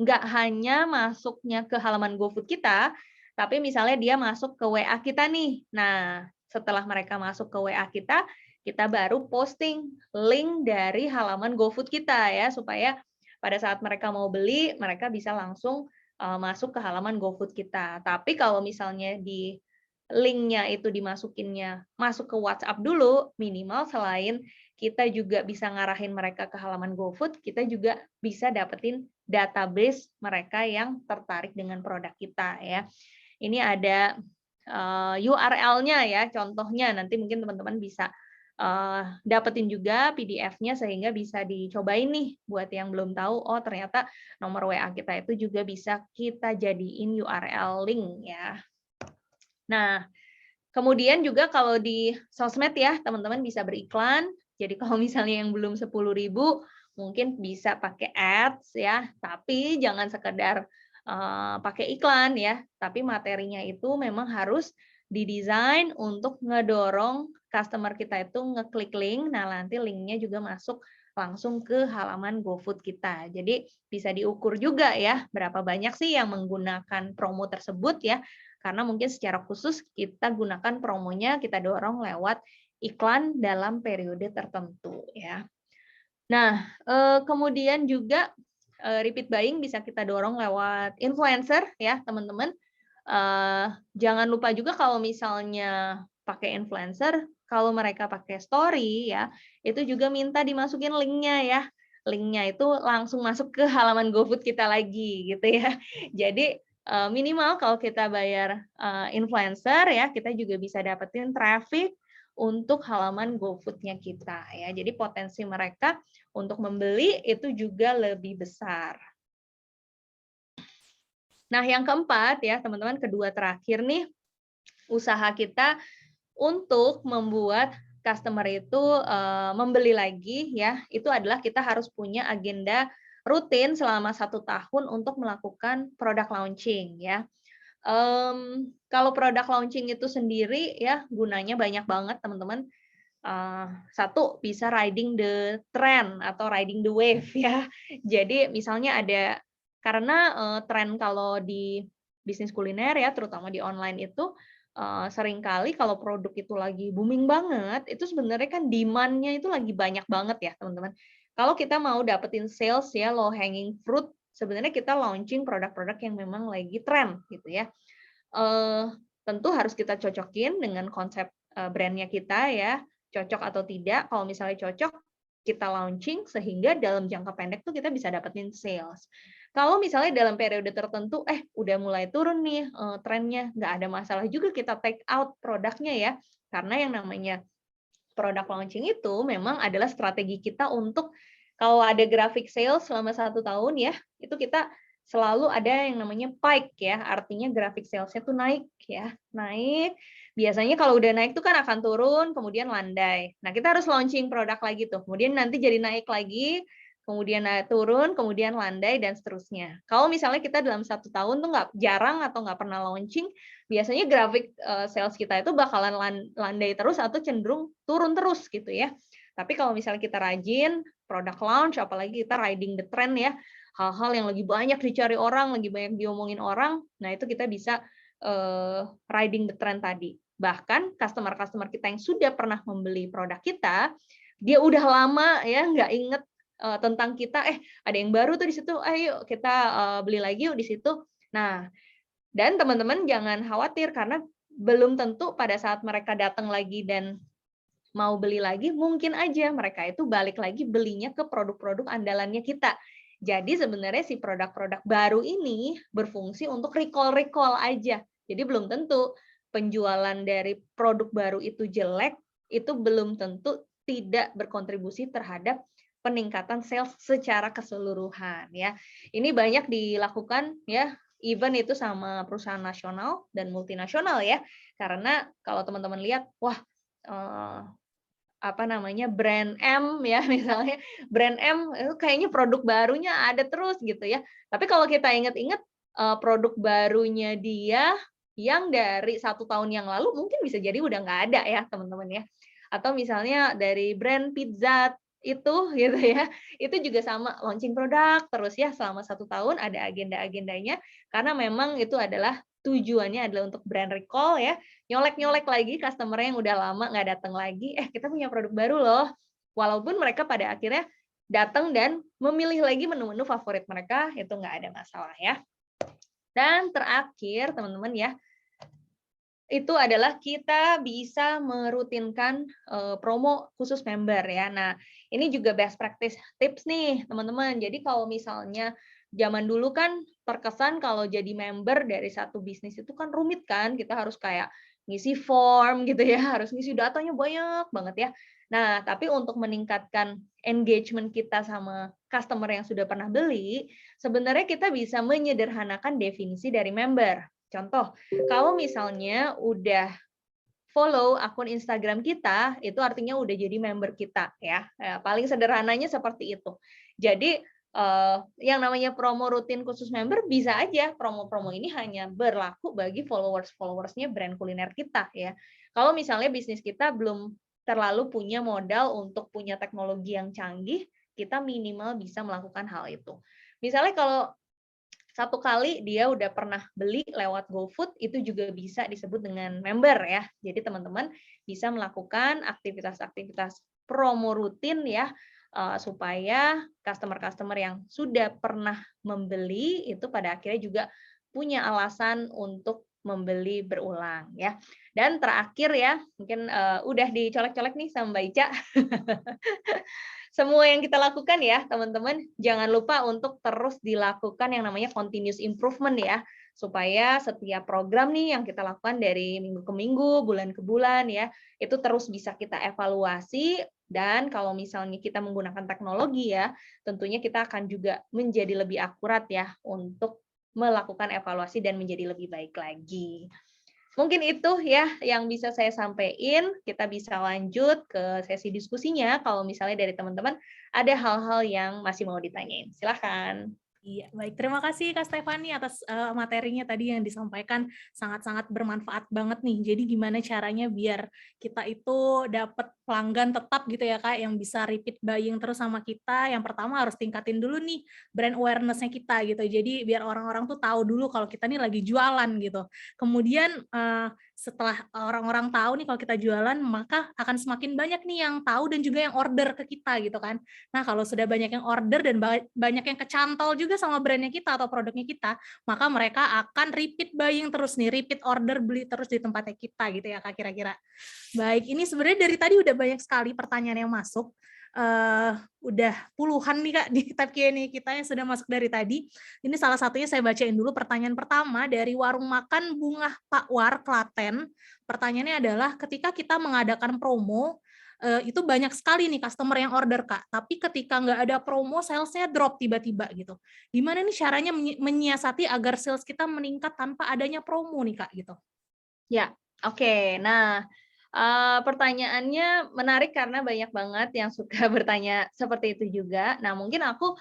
nggak hanya masuknya ke halaman GoFood kita, tapi misalnya dia masuk ke WA kita nih. Nah, setelah mereka masuk ke WA kita baru posting link dari halaman GoFood kita ya, supaya pada saat mereka mau beli, mereka bisa langsung masuk ke halaman GoFood kita. Tapi kalau misalnya di linknya itu dimasukinnya masuk ke WhatsApp dulu, minimal selain kita juga bisa ngarahin mereka ke halaman GoFood, kita juga bisa dapetin database mereka yang tertarik dengan produk kita ya. Ini ada URL-nya ya, contohnya nanti mungkin teman-teman bisa dapetin juga PDF-nya sehingga bisa dicobain nih buat yang belum tahu, oh ternyata nomor WA kita itu juga bisa kita jadiin URL link ya. Nah, kemudian juga kalau di sosmed ya, teman-teman bisa beriklan. Jadi kalau misalnya yang belum 10.000, mungkin bisa pakai ads ya, tapi jangan sekedar pakai iklan ya, tapi materinya itu memang harus didesain untuk ngedorong customer kita itu ngeklik link, nah nanti linknya juga masuk langsung ke halaman GoFood kita. Jadi bisa diukur juga ya, berapa banyak sih yang menggunakan promo tersebut ya, karena mungkin secara khusus kita gunakan promonya, kita dorong lewat iklan dalam periode tertentu ya. Nah, kemudian juga repeat buying bisa kita dorong lewat influencer ya, teman-teman. Jangan lupa juga kalau misalnya pakai influencer, kalau mereka pakai story ya, itu juga minta dimasukin linknya ya. Linknya itu langsung masuk ke halaman GoFood kita lagi gitu ya. Jadi minimal kalau kita bayar influencer ya, kita juga bisa dapetin traffic untuk halaman GoFood-nya kita ya. Jadi potensi mereka untuk membeli itu juga lebih besar. Nah, yang keempat ya, teman-teman, kedua terakhir nih, usaha kita untuk membuat customer itu membeli lagi ya, itu adalah kita harus punya agenda rutin selama 1 tahun untuk melakukan product launching ya. Kalau produk launching itu sendiri ya gunanya banyak banget teman-teman. Satu, bisa riding the trend atau riding the wave ya. Jadi misalnya ada, karena tren kalau di bisnis kuliner ya, terutama di online itu seringkali kalau produk itu lagi booming banget, itu sebenarnya kan demand-nya itu lagi banyak banget ya teman-teman. Kalau kita mau dapetin sales ya, low hanging fruit, sebenarnya kita launching produk-produk yang memang lagi tren gitu ya. Tentu harus kita cocokin dengan konsep brand-nya kita ya, cocok atau tidak. Kalau misalnya cocok, kita launching sehingga dalam jangka pendek tuh kita bisa dapetin sales. Kalau misalnya dalam periode tertentu, udah mulai turun nih trennya, nggak ada masalah juga kita take out produknya ya, karena yang namanya produk launching itu memang adalah strategi kita untuk kalau ada grafik sales selama 1 tahun ya, itu kita selalu ada yang namanya pike ya, artinya grafik salesnya tuh naik ya, naik. Biasanya kalau udah naik tuh kan akan turun, kemudian landai. Nah, kita harus launching produk lagi tuh, kemudian nanti jadi naik lagi, kemudian turun, kemudian landai, dan seterusnya. Kalau misalnya kita dalam 1 tahun tuh jarang atau nggak pernah launching, biasanya grafik sales kita itu bakalan landai terus atau cenderung turun terus gitu ya. Tapi kalau misalnya kita rajin, product launch, apalagi kita riding the trend ya, hal-hal yang lagi banyak dicari orang, lagi banyak diomongin orang, nah itu kita bisa riding the trend tadi. Bahkan customer-customer kita yang sudah pernah membeli produk kita, dia udah lama ya nggak inget tentang kita, ada yang baru tuh di situ, ayo kita beli lagi yuk di situ. Nah, dan teman-teman jangan khawatir karena belum tentu pada saat mereka datang lagi dan mau beli lagi, mungkin aja mereka itu balik lagi belinya ke produk-produk andalannya kita. Jadi sebenarnya si produk-produk baru ini berfungsi untuk recall aja. Jadi belum tentu penjualan dari produk baru itu jelek, itu belum tentu tidak berkontribusi terhadap peningkatan sales secara keseluruhan ya. Ini banyak dilakukan ya, even itu sama perusahaan nasional dan multinasional ya. Karena kalau teman-teman lihat, wah brand M ya, misalnya brand M itu kayaknya produk barunya ada terus gitu ya. Tapi kalau kita ingat-ingat produk barunya dia yang dari 1 tahun yang lalu mungkin bisa jadi udah nggak ada ya teman-teman ya. Atau misalnya dari brand pizza itu gitu ya, itu juga sama launching produk terus ya selama 1 tahun, ada agenda-agendanya karena memang itu adalah tujuannya adalah untuk brand recall ya, nyolek-nyolek lagi customer yang udah lama nggak datang lagi, kita punya produk baru loh. Walaupun mereka pada akhirnya datang dan memilih lagi menu-menu favorit mereka, itu nggak ada masalah ya. Dan terakhir teman-teman ya, itu adalah kita bisa merutinkan promo khusus member ya. Nah, ini juga best practice tips nih, teman-teman. Jadi kalau misalnya zaman dulu kan terkesan kalau jadi member dari satu bisnis itu kan rumit kan, kita harus kayak ngisi form gitu ya, harus ngisi datanya banyak banget ya. Nah, tapi untuk meningkatkan engagement kita sama customer yang sudah pernah beli, sebenarnya kita bisa menyederhanakan definisi dari member. Contoh, kalau misalnya udah follow akun Instagram kita, itu artinya udah jadi member kita ya. Paling sederhananya seperti itu. Jadi yang namanya promo rutin khusus member bisa aja promo-promo ini hanya berlaku bagi followers-followersnya brand kuliner kita ya. Kalau misalnya bisnis kita belum terlalu punya modal untuk punya teknologi yang canggih, kita minimal bisa melakukan hal itu. Misalnya kalau satu kali dia udah pernah beli lewat GoFood, itu juga bisa disebut dengan member ya. Jadi teman-teman bisa melakukan aktivitas-aktivitas promo rutin ya, supaya customer-customer yang sudah pernah membeli itu pada akhirnya juga punya alasan untuk membeli berulang ya. Dan terakhir ya, mungkin udah dicolek-colek nih sama Mbak Ica. Semua yang kita lakukan ya, teman-teman, jangan lupa untuk terus dilakukan yang namanya continuous improvement ya, supaya setiap program nih yang kita lakukan dari minggu ke minggu, bulan ke bulan ya, itu terus bisa kita evaluasi, dan kalau misalnya kita menggunakan teknologi ya, tentunya kita akan juga menjadi lebih akurat ya untuk melakukan evaluasi dan menjadi lebih baik lagi. Mungkin itu ya yang bisa saya sampaikan. Kita bisa lanjut ke sesi diskusinya kalau misalnya dari teman-teman ada hal-hal yang masih mau ditanyain. Silahkan.
Iya, baik. Terima kasih Kak Stefani atas materinya tadi yang disampaikan, sangat-sangat bermanfaat banget nih. Jadi gimana caranya biar kita itu dapat pelanggan tetap gitu ya Kak, yang bisa repeat buying terus sama kita. Yang pertama harus tingkatin dulu nih brand awareness-nya kita gitu. Jadi biar orang-orang tuh tahu dulu kalau kita nih lagi jualan gitu. Kemudian setelah orang-orang tahu nih kalau kita jualan, maka akan semakin banyak nih yang tahu dan juga yang order ke kita gitu kan. Nah, kalau sudah banyak yang order dan banyak yang kecantol juga sama brandnya kita atau produknya kita, maka mereka akan repeat buying terus nih, repeat order beli terus di tempatnya kita gitu ya Kak kira-kira. Baik, ini sebenarnya dari tadi udah banyak sekali pertanyaan yang masuk. Udah puluhan nih Kak di tab Q&A kita yang sudah masuk dari tadi. Ini salah satunya saya bacain dulu pertanyaan pertama dari Warung Makan Bunga Pak War, Klaten. Pertanyaannya adalah ketika kita mengadakan promo, itu banyak sekali nih customer yang order Kak, tapi ketika nggak ada promo, sales-nya drop tiba-tiba gitu. Gimana nih caranya menyiasati agar sales kita meningkat tanpa adanya promo nih Kak gitu?
Ya, oke. Nah, pertanyaannya menarik karena banyak banget yang suka bertanya seperti itu juga. Nah, mungkin aku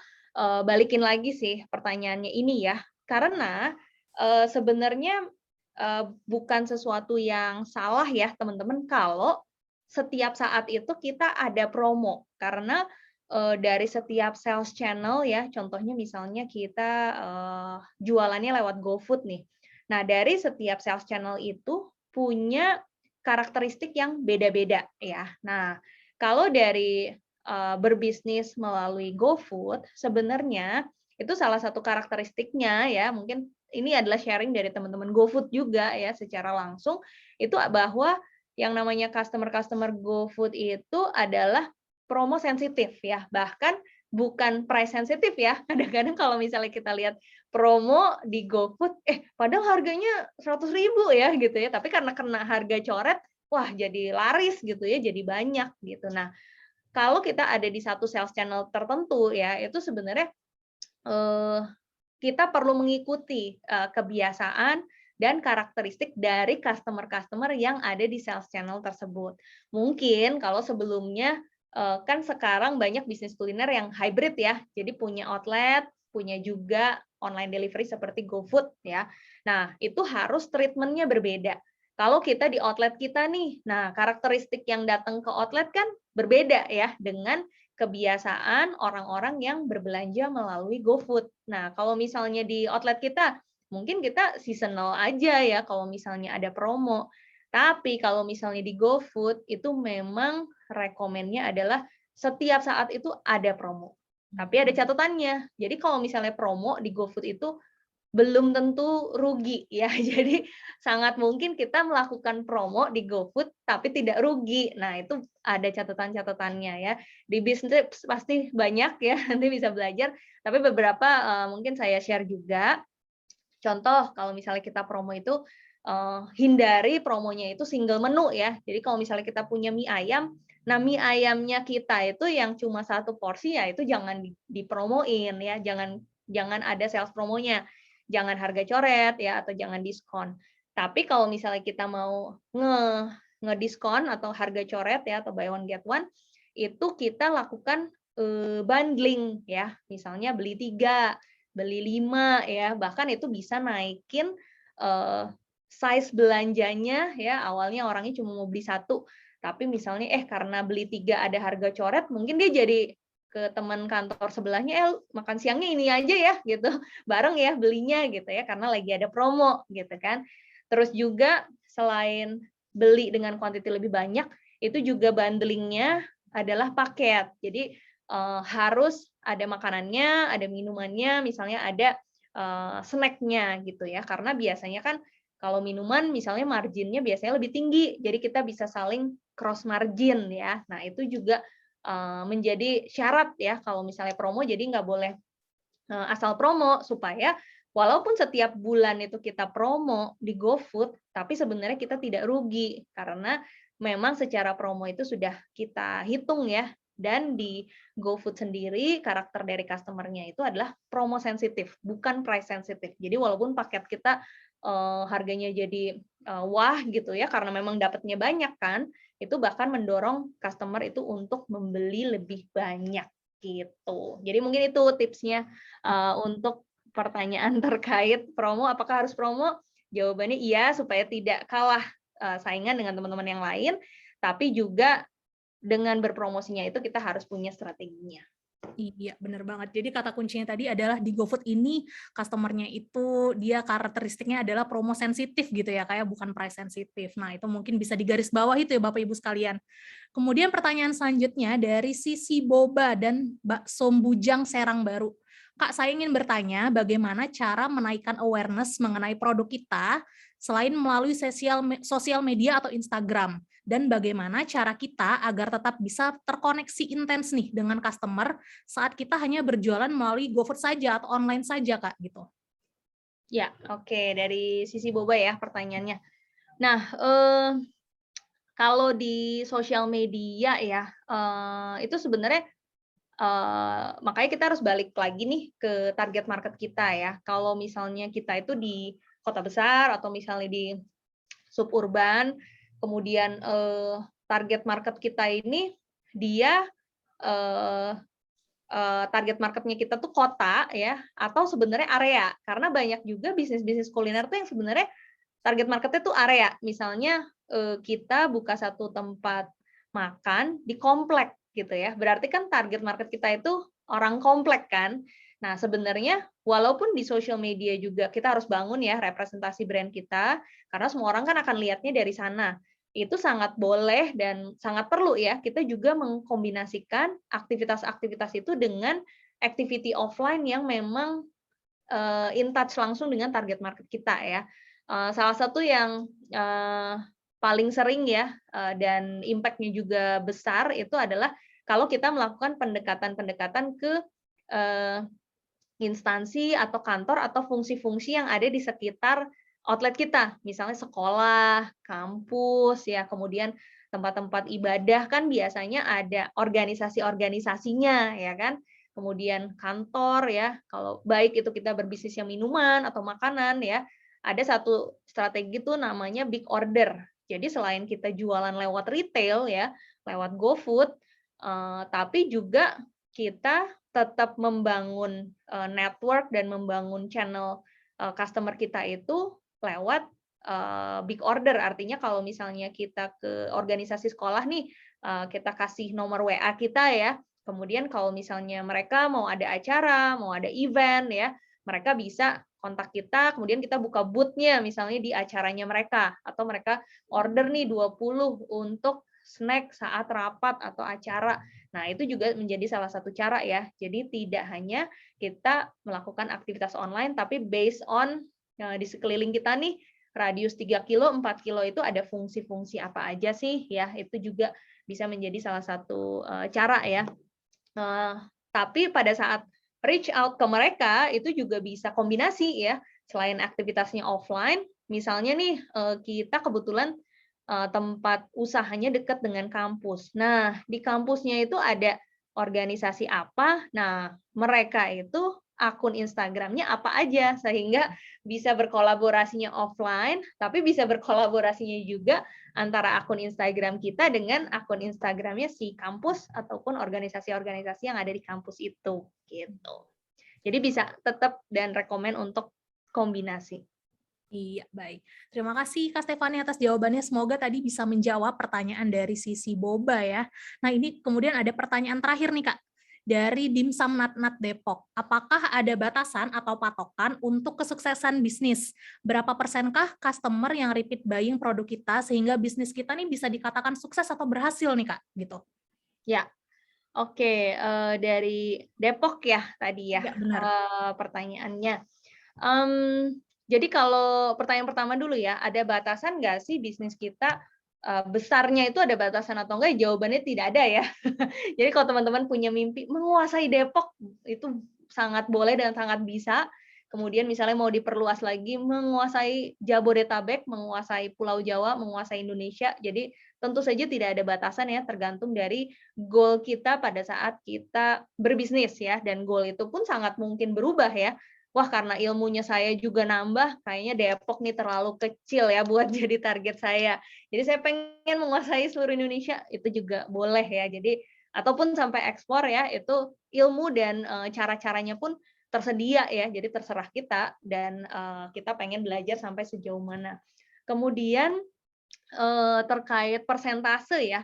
balikin lagi sih pertanyaannya ini ya, karena sebenarnya bukan sesuatu yang salah ya teman-teman kalau setiap saat itu kita ada promo, karena dari setiap sales channel ya, contohnya misalnya kita jualannya lewat GoFood nih. Nah, dari setiap sales channel itu punya karakteristik yang beda-beda ya. Nah, kalau dari berbisnis melalui GoFood, sebenarnya itu salah satu karakteristiknya ya, mungkin ini adalah sharing dari teman-teman GoFood juga ya secara langsung, itu bahwa yang namanya customer-customer GoFood itu adalah promo sensitif ya, bahkan bukan price sensitif ya. Kadang-kadang kalau misalnya kita lihat promo di GoFood, padahal harganya 100.000 ya gitu ya, tapi karena kena harga coret, wah jadi laris gitu ya, jadi banyak gitu. Nah, kalau kita ada di satu sales channel tertentu ya, itu sebenarnya kita perlu mengikuti kebiasaan dan karakteristik dari customer-customer yang ada di sales channel tersebut. Mungkin kalau sebelumnya kan sekarang banyak bisnis kuliner yang hybrid ya, jadi punya outlet, punya juga online delivery seperti GoFood ya. Nah, itu harus treatment-nya berbeda. Kalau kita di outlet kita nih, nah karakteristik yang datang ke outlet kan berbeda ya dengan kebiasaan orang-orang yang berbelanja melalui GoFood. Nah, kalau misalnya di outlet kita mungkin kita seasonal aja ya kalau misalnya ada promo. Tapi kalau misalnya di GoFood itu memang rekomennya adalah setiap saat itu ada promo. Tapi ada catatannya. Jadi kalau misalnya promo di GoFood itu belum tentu rugi ya. Jadi sangat mungkin kita melakukan promo di GoFood tapi tidak rugi. Nah, itu ada catatan-catatannya ya. Di bisnis pasti banyak ya, nanti bisa belajar. Tapi beberapa mungkin saya share juga. Contoh kalau misalnya kita promo itu hindari promonya itu single menu ya. Jadi kalau misalnya kita punya mie ayam, nah mie ayamnya kita itu yang cuma satu porsi ya itu jangan dipromoin ya, jangan ada sales promonya. Jangan harga coret ya atau jangan diskon. Tapi kalau misalnya kita mau ngediskon atau harga coret ya atau buy one get one, itu kita lakukan bundling ya. Misalnya beli 3, beli 5 ya, bahkan itu bisa naikin size belanjanya ya. Awalnya orangnya cuma mau beli 1, tapi misalnya karena beli 3 ada harga coret, mungkin dia jadi ke teman kantor sebelahnya, makan siangnya ini aja ya gitu, bareng ya belinya gitu ya, karena lagi ada promo gitu kan. Terus juga selain beli dengan kuantiti lebih banyak, itu juga bundlingnya adalah paket. Jadi harus ada makanannya, ada minumannya, misalnya ada snacknya gitu ya, karena biasanya kan kalau minuman misalnya marginnya biasanya lebih tinggi, jadi kita bisa saling cross margin ya. Nah itu juga menjadi syarat ya kalau misalnya promo, jadi nggak boleh asal promo, supaya walaupun setiap bulan itu kita promo di GoFood, tapi sebenarnya kita tidak rugi karena memang secara promo itu sudah kita hitung ya. Dan di GoFood sendiri karakter dari customer-nya itu adalah promo sensitif, bukan price sensitif. Jadi walaupun paket kita harganya jadi wah gitu ya karena memang dapatnya banyak kan, itu bahkan mendorong customer itu untuk membeli lebih banyak gitu. Jadi mungkin itu tipsnya untuk pertanyaan terkait promo, apakah harus promo? Jawabannya iya, supaya tidak kalah saingan dengan teman-teman yang lain, tapi juga dengan berpromosinya itu kita harus punya strateginya.
Iya, bener banget. Jadi kata kuncinya tadi adalah di GoFood ini customer-nya itu dia karakteristiknya adalah promo sensitif gitu ya, kayak bukan price sensitif. Nah, itu mungkin bisa digaris bawah itu ya Bapak Ibu sekalian. Kemudian pertanyaan selanjutnya dari Sisi Boba dan Mbak Sombujang Serang Baru. Kak, saya ingin bertanya bagaimana cara menaikkan awareness mengenai produk kita selain melalui sosial media atau Instagram, dan bagaimana cara kita agar tetap bisa terkoneksi intens nih dengan customer saat kita hanya berjualan melalui GoFood saja atau online saja, Kak, gitu.
Ya, oke. Dari Sisi Boba ya pertanyaannya. Nah, kalau di sosial media ya, itu sebenarnya makanya kita harus balik lagi nih ke target market kita ya. Kalau misalnya kita itu di kota besar atau misalnya di suburban, kemudian target market kita ini dia target marketnya kita tuh kota ya, atau sebenarnya area. Karena banyak juga bisnis-bisnis kuliner tuh yang sebenarnya target marketnya tuh area. Misalnya kita buka satu tempat makan di komplek gitu ya. Berarti kan target market kita itu orang komplek kan. Nah, sebenarnya walaupun di social media juga kita harus bangun ya representasi brand kita, karena semua orang kan akan lihatnya dari sana. Itu sangat boleh dan sangat perlu ya, kita juga mengkombinasikan aktivitas-aktivitas itu dengan activity offline yang memang in touch langsung dengan target market kita ya. Salah satu yang paling sering ya dan impact-nya juga besar itu adalah kalau kita melakukan pendekatan-pendekatan ke instansi atau kantor atau fungsi-fungsi yang ada di sekitar outlet kita, misalnya sekolah, kampus ya, kemudian tempat-tempat ibadah kan biasanya ada organisasi-organisasinya ya kan. Kemudian kantor ya, kalau baik itu kita berbisnis yang minuman atau makanan ya, ada satu strategi itu namanya big order. Jadi selain kita jualan lewat retail ya, lewat GoFood, tapi juga kita tetap membangun network dan membangun channel customer kita itu lewat big order. Artinya kalau misalnya kita ke organisasi sekolah nih, kita kasih nomor WA kita ya, kemudian kalau misalnya mereka mau ada acara, mau ada event ya, mereka bisa kontak kita, kemudian kita buka booth-nya misalnya di acaranya mereka, atau mereka order nih 20 untuk snack saat rapat atau acara. Nah, itu juga menjadi salah satu cara ya. Jadi tidak hanya kita melakukan aktivitas online, tapi based on di sekeliling kita nih, radius 3 kilo, 4 kilo itu ada fungsi-fungsi apa aja sih ya, itu juga bisa menjadi salah satu cara ya. Tapi pada saat reach out ke mereka itu juga bisa kombinasi ya, selain aktivitasnya offline, misalnya nih kita kebetulan tempat usahanya dekat dengan kampus. Nah, di kampusnya itu ada organisasi apa, nah mereka itu akun Instagramnya apa aja, sehingga bisa berkolaborasinya offline, tapi bisa berkolaborasinya juga antara akun Instagram kita dengan akun Instagramnya si kampus ataupun organisasi-organisasi yang ada di kampus itu, gitu. Jadi bisa tetap dan rekomen untuk kombinasi.
Iya, baik. Terima kasih Kak Stefani atas jawabannya. Semoga tadi bisa menjawab pertanyaan dari sisi Boba ya. Nah, ini kemudian ada pertanyaan terakhir nih Kak. Dari Dimsum Nat Depok, apakah ada batasan atau patokan untuk kesuksesan bisnis? Berapa persenkah customer yang repeat buying produk kita sehingga bisnis kita nih bisa dikatakan sukses atau berhasil nih Kak? Gitu.
Ya, oke. Dari Depok ya tadi ya,
Ya, benar.
pertanyaannya. Jadi kalau pertanyaan pertama dulu ya, ada batasan nggak sih bisnis kita besarnya itu ada batasan atau enggak? Jawabannya tidak ada ya. Jadi kalau teman-teman punya mimpi menguasai Depok, itu sangat boleh dan sangat bisa. Kemudian misalnya mau diperluas lagi, menguasai Jabodetabek, menguasai Pulau Jawa, menguasai Indonesia. Jadi tentu saja tidak ada batasan ya, tergantung dari goal kita pada saat kita berbisnis ya. Dan goal itu pun sangat mungkin berubah ya. Wah, karena ilmunya saya juga nambah, kayaknya Depok nih terlalu kecil ya buat jadi target saya. Jadi saya pengen menguasai seluruh Indonesia, itu juga boleh ya. Jadi ataupun sampai ekspor ya, itu ilmu dan cara-caranya pun tersedia ya. Jadi terserah kita dan kita pengen belajar sampai sejauh mana. Kemudian terkait persentase ya.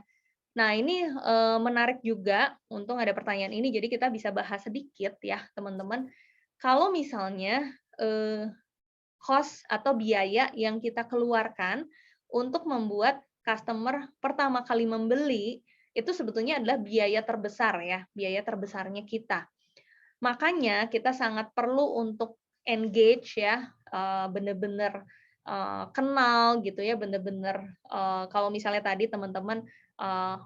Nah, ini menarik juga, untung ada pertanyaan ini, jadi kita bisa bahas sedikit ya, teman-teman. Kalau misalnya cost atau biaya yang kita keluarkan untuk membuat customer pertama kali membeli, itu sebetulnya adalah biaya terbesar ya, biaya terbesarnya kita. Makanya kita sangat perlu untuk engage ya, benar-benar kenal gitu ya, benar-benar kalau misalnya tadi teman-teman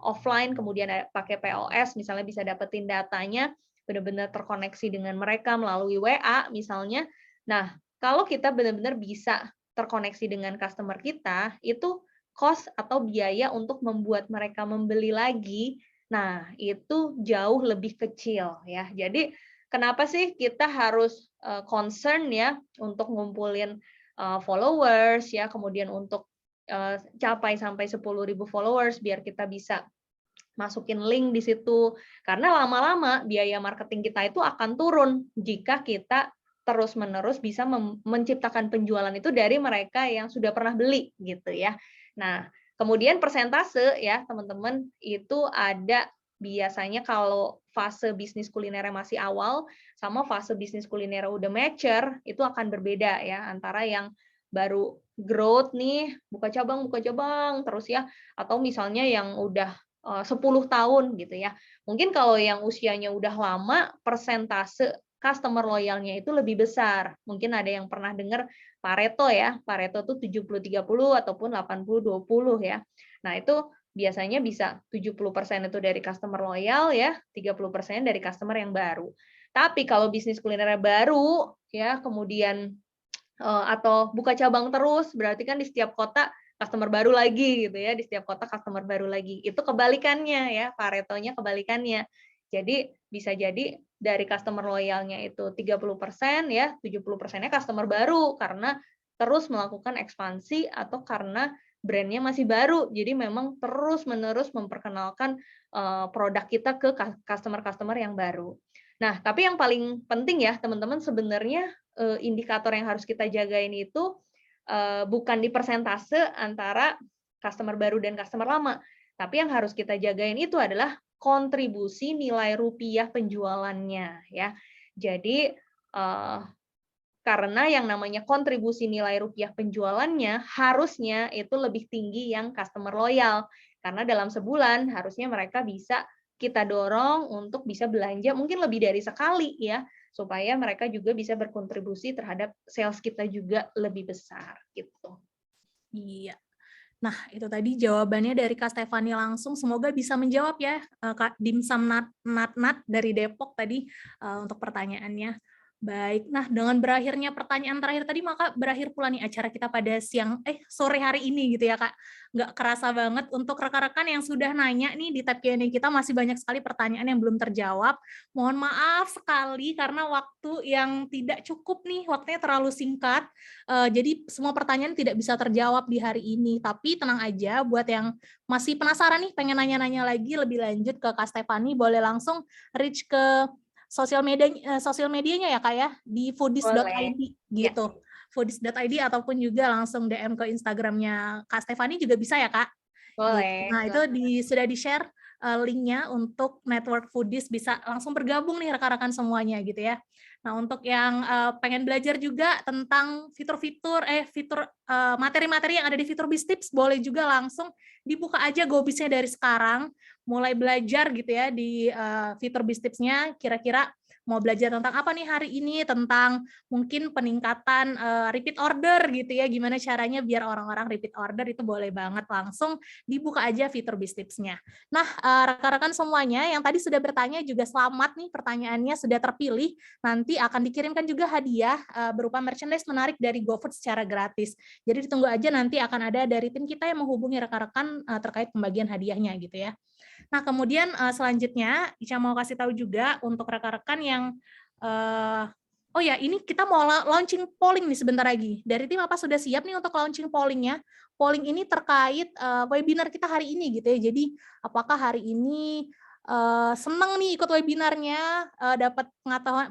offline kemudian pakai POS misalnya bisa dapetin datanya, benar-benar terkoneksi dengan mereka melalui WA misalnya. Nah, kalau kita benar-benar bisa terkoneksi dengan customer kita, itu cost atau biaya untuk membuat mereka membeli lagi, nah itu jauh lebih kecil ya. Jadi kenapa sih kita harus concern ya untuk ngumpulin followers ya, kemudian untuk capai sampai 10.000 followers biar kita bisa masukin link di situ. Karena lama-lama biaya marketing kita itu akan turun jika kita terus-menerus bisa menciptakan penjualan itu dari mereka yang sudah pernah beli gitu ya. Nah, kemudian persentase ya teman-teman itu ada biasanya kalau fase bisnis kuliner masih awal sama fase bisnis kuliner udah mature itu akan berbeda ya, antara yang baru growth nih, buka cabang terus ya, atau misalnya yang udah 10 tahun gitu ya. Mungkin kalau yang usianya udah lama, persentase customer loyalnya itu lebih besar. Mungkin ada yang pernah dengar Pareto ya. Pareto itu 70-30 ataupun 80-20 ya. Nah, itu biasanya bisa 70% itu dari customer loyal ya, 30% dari customer yang baru. Tapi kalau bisnis kulinernya baru ya, kemudian atau buka cabang terus, berarti kan di setiap kota customer baru lagi gitu ya, di setiap kota customer baru lagi. Itu kebalikannya ya, Paretonya kebalikannya. Jadi bisa jadi dari customer loyalnya itu 30% ya, 70%-nya customer baru karena terus melakukan ekspansi atau karena brandnya masih baru. Jadi memang terus-menerus memperkenalkan produk kita ke customer-customer yang baru. Nah, tapi yang paling penting ya, teman-teman, sebenarnya indikator yang harus kita jagain itu bukan di persentase antara customer baru dan customer lama, tapi yang harus kita jagain itu adalah kontribusi nilai rupiah penjualannya ya. Jadi karena yang namanya kontribusi nilai rupiah penjualannya harusnya itu lebih tinggi yang customer loyal. Karena dalam sebulan harusnya mereka bisa kita dorong untuk bisa belanja mungkin lebih dari sekali ya, supaya mereka juga bisa berkontribusi terhadap sales kita juga lebih besar gitu.
Iya. Nah, itu tadi jawabannya dari Kak Stefani langsung. Semoga bisa menjawab ya, Kak Dimsum Nat dari Depok tadi untuk pertanyaannya. Baik, nah dengan berakhirnya pertanyaan terakhir tadi, maka berakhir pula nih acara kita pada sore hari ini gitu ya Kak. Nggak kerasa banget untuk rekan-rekan yang sudah nanya nih di tab Q&A kita, masih banyak sekali pertanyaan yang belum terjawab. Mohon maaf sekali karena waktu yang tidak cukup nih, waktunya terlalu singkat. Jadi semua pertanyaan tidak bisa terjawab di hari ini. Tapi tenang aja, buat yang masih penasaran nih, pengen nanya-nanya lagi lebih lanjut ke Kak Stefani, boleh langsung reach ke sosial medianya ya Kak ya, di foodies.id gitu. Ya. Foodies.id ataupun juga langsung DM ke Instagramnya Kak Stefani juga bisa ya Kak.
Boleh.
Gitu. Nah itu sudah di-share linknya untuk network Foodies, bisa langsung bergabung nih rekan-rekan semuanya gitu ya. Nah untuk yang pengen belajar juga tentang fitur-fitur materi-materi yang ada di Fitur Biz Tips, boleh juga langsung dibuka aja Gobisnya dari sekarang, mulai belajar gitu ya di Fitur Biz Tips-nya, kira-kira mau belajar tentang apa nih hari ini, tentang mungkin peningkatan repeat order gitu ya, gimana caranya biar orang-orang repeat order, itu boleh banget langsung dibuka aja Fitur Biz Tips-nya. Nah, rekan-rekan semuanya yang tadi sudah bertanya juga selamat nih, pertanyaannya sudah terpilih, nanti akan dikirimkan juga hadiah berupa merchandise menarik dari GoFood secara gratis. Jadi ditunggu aja, nanti akan ada dari tim kita yang menghubungi rekan-rekan terkait pembagian hadiahnya gitu ya. Nah, kemudian selanjutnya Ica mau kasih tahu juga untuk rekan-rekan yang oh ya, ini kita mau launching polling nih sebentar lagi. Dari tim apa sudah siap nih untuk launching pollingnya? Polling ini terkait webinar kita hari ini gitu ya. Jadi apakah hari ini seneng nih ikut webinarnya, dapat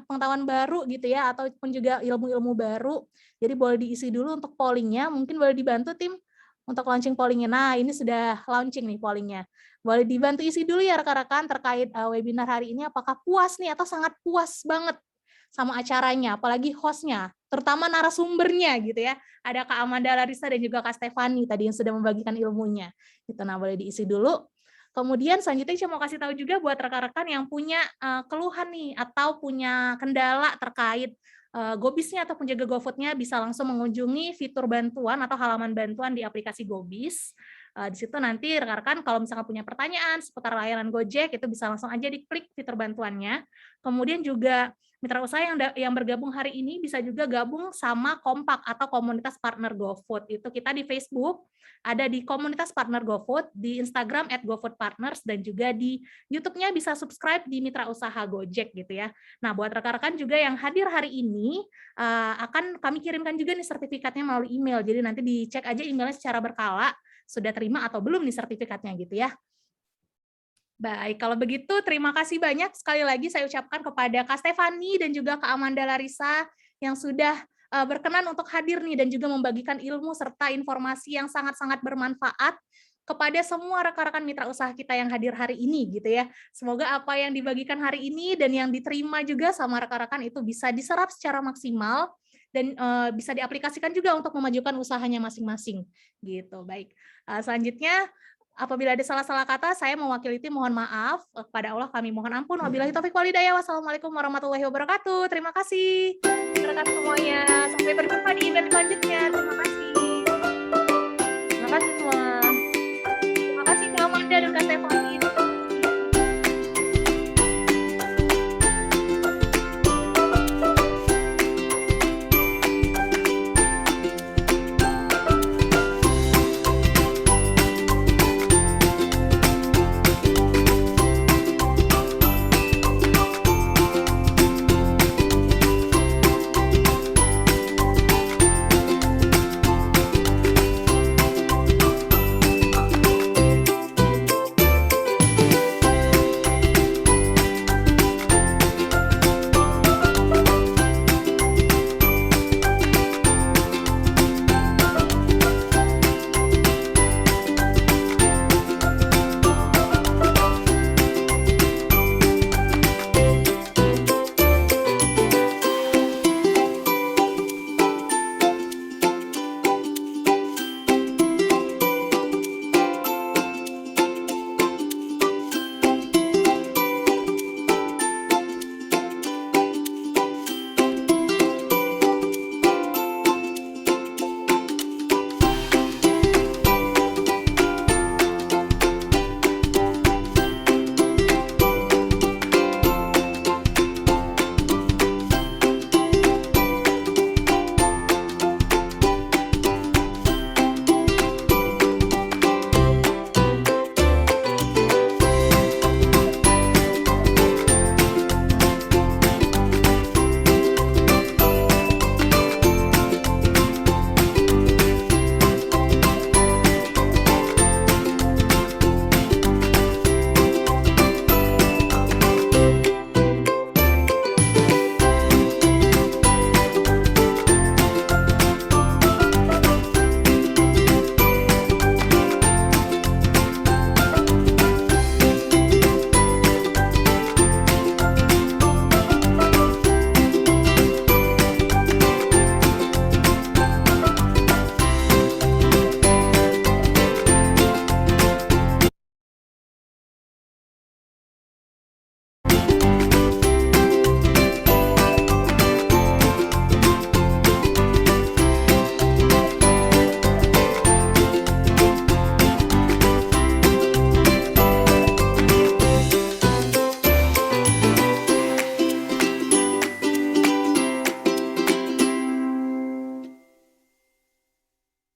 pengetahuan baru gitu ya, ataupun juga ilmu-ilmu baru. Jadi boleh diisi dulu untuk pollingnya. Mungkin boleh dibantu tim untuk launching pollingnya. Nah, ini sudah launching nih pollingnya. Boleh dibantu isi dulu ya rekan-rekan terkait webinar hari ini, apakah puas nih atau sangat puas banget sama acaranya, apalagi hostnya, terutama narasumbernya gitu ya. Ada Kak Amanda Larissa dan juga Kak Stefani tadi yang sudah membagikan ilmunya. Gitu, nah boleh diisi dulu. Kemudian selanjutnya saya mau kasih tahu juga buat rekan-rekan yang punya keluhan nih atau punya kendala terkait Gobisnya ataupun juga GoFood-nya, bisa langsung mengunjungi fitur bantuan atau halaman bantuan di aplikasi Gobis. Di situ nanti rekan-rekan kalau misalkan punya pertanyaan seputar layanan Gojek, itu bisa langsung aja diklik fitur bantuannya. Kemudian juga mitra usaha yang bergabung hari ini bisa juga gabung sama Kompak atau komunitas partner GoFood. Itu kita di Facebook ada di komunitas partner GoFood, di Instagram @GoFoodPartners, dan juga di YouTube-nya bisa subscribe di mitra usaha Gojek gitu ya. Nah, buat rekan-rekan juga yang hadir hari ini akan kami kirimkan juga nih sertifikatnya melalui email. Jadi nanti dicek aja emailnya secara berkala, sudah terima atau belum nih sertifikatnya gitu ya. Baik, kalau begitu terima kasih banyak sekali lagi saya ucapkan kepada Kak Stefani dan juga Kak Amanda Larissa yang sudah berkenan untuk hadir nih dan juga membagikan ilmu serta informasi yang sangat-sangat bermanfaat kepada semua rekan-rekan mitra usaha kita yang hadir hari ini gitu ya. Semoga apa yang dibagikan hari ini dan yang diterima juga sama rekan-rekan itu bisa diserap secara maksimal dan bisa diaplikasikan juga untuk memajukan usahanya masing-masing gitu. Baik, selanjutnya apabila ada salah-salah kata, saya mewakili tim mohon maaf. Kepada Allah kami mohon ampun. Wabillahi taufiq wal hidayah. Wassalamualaikum warahmatullahi wabarakatuh. Terima kasih rekan semuanya. Sampai berjumpa di event selanjutnya. Terima kasih. Terima kasih semua. Terima kasih Kak Amanda dan Kak Stefan.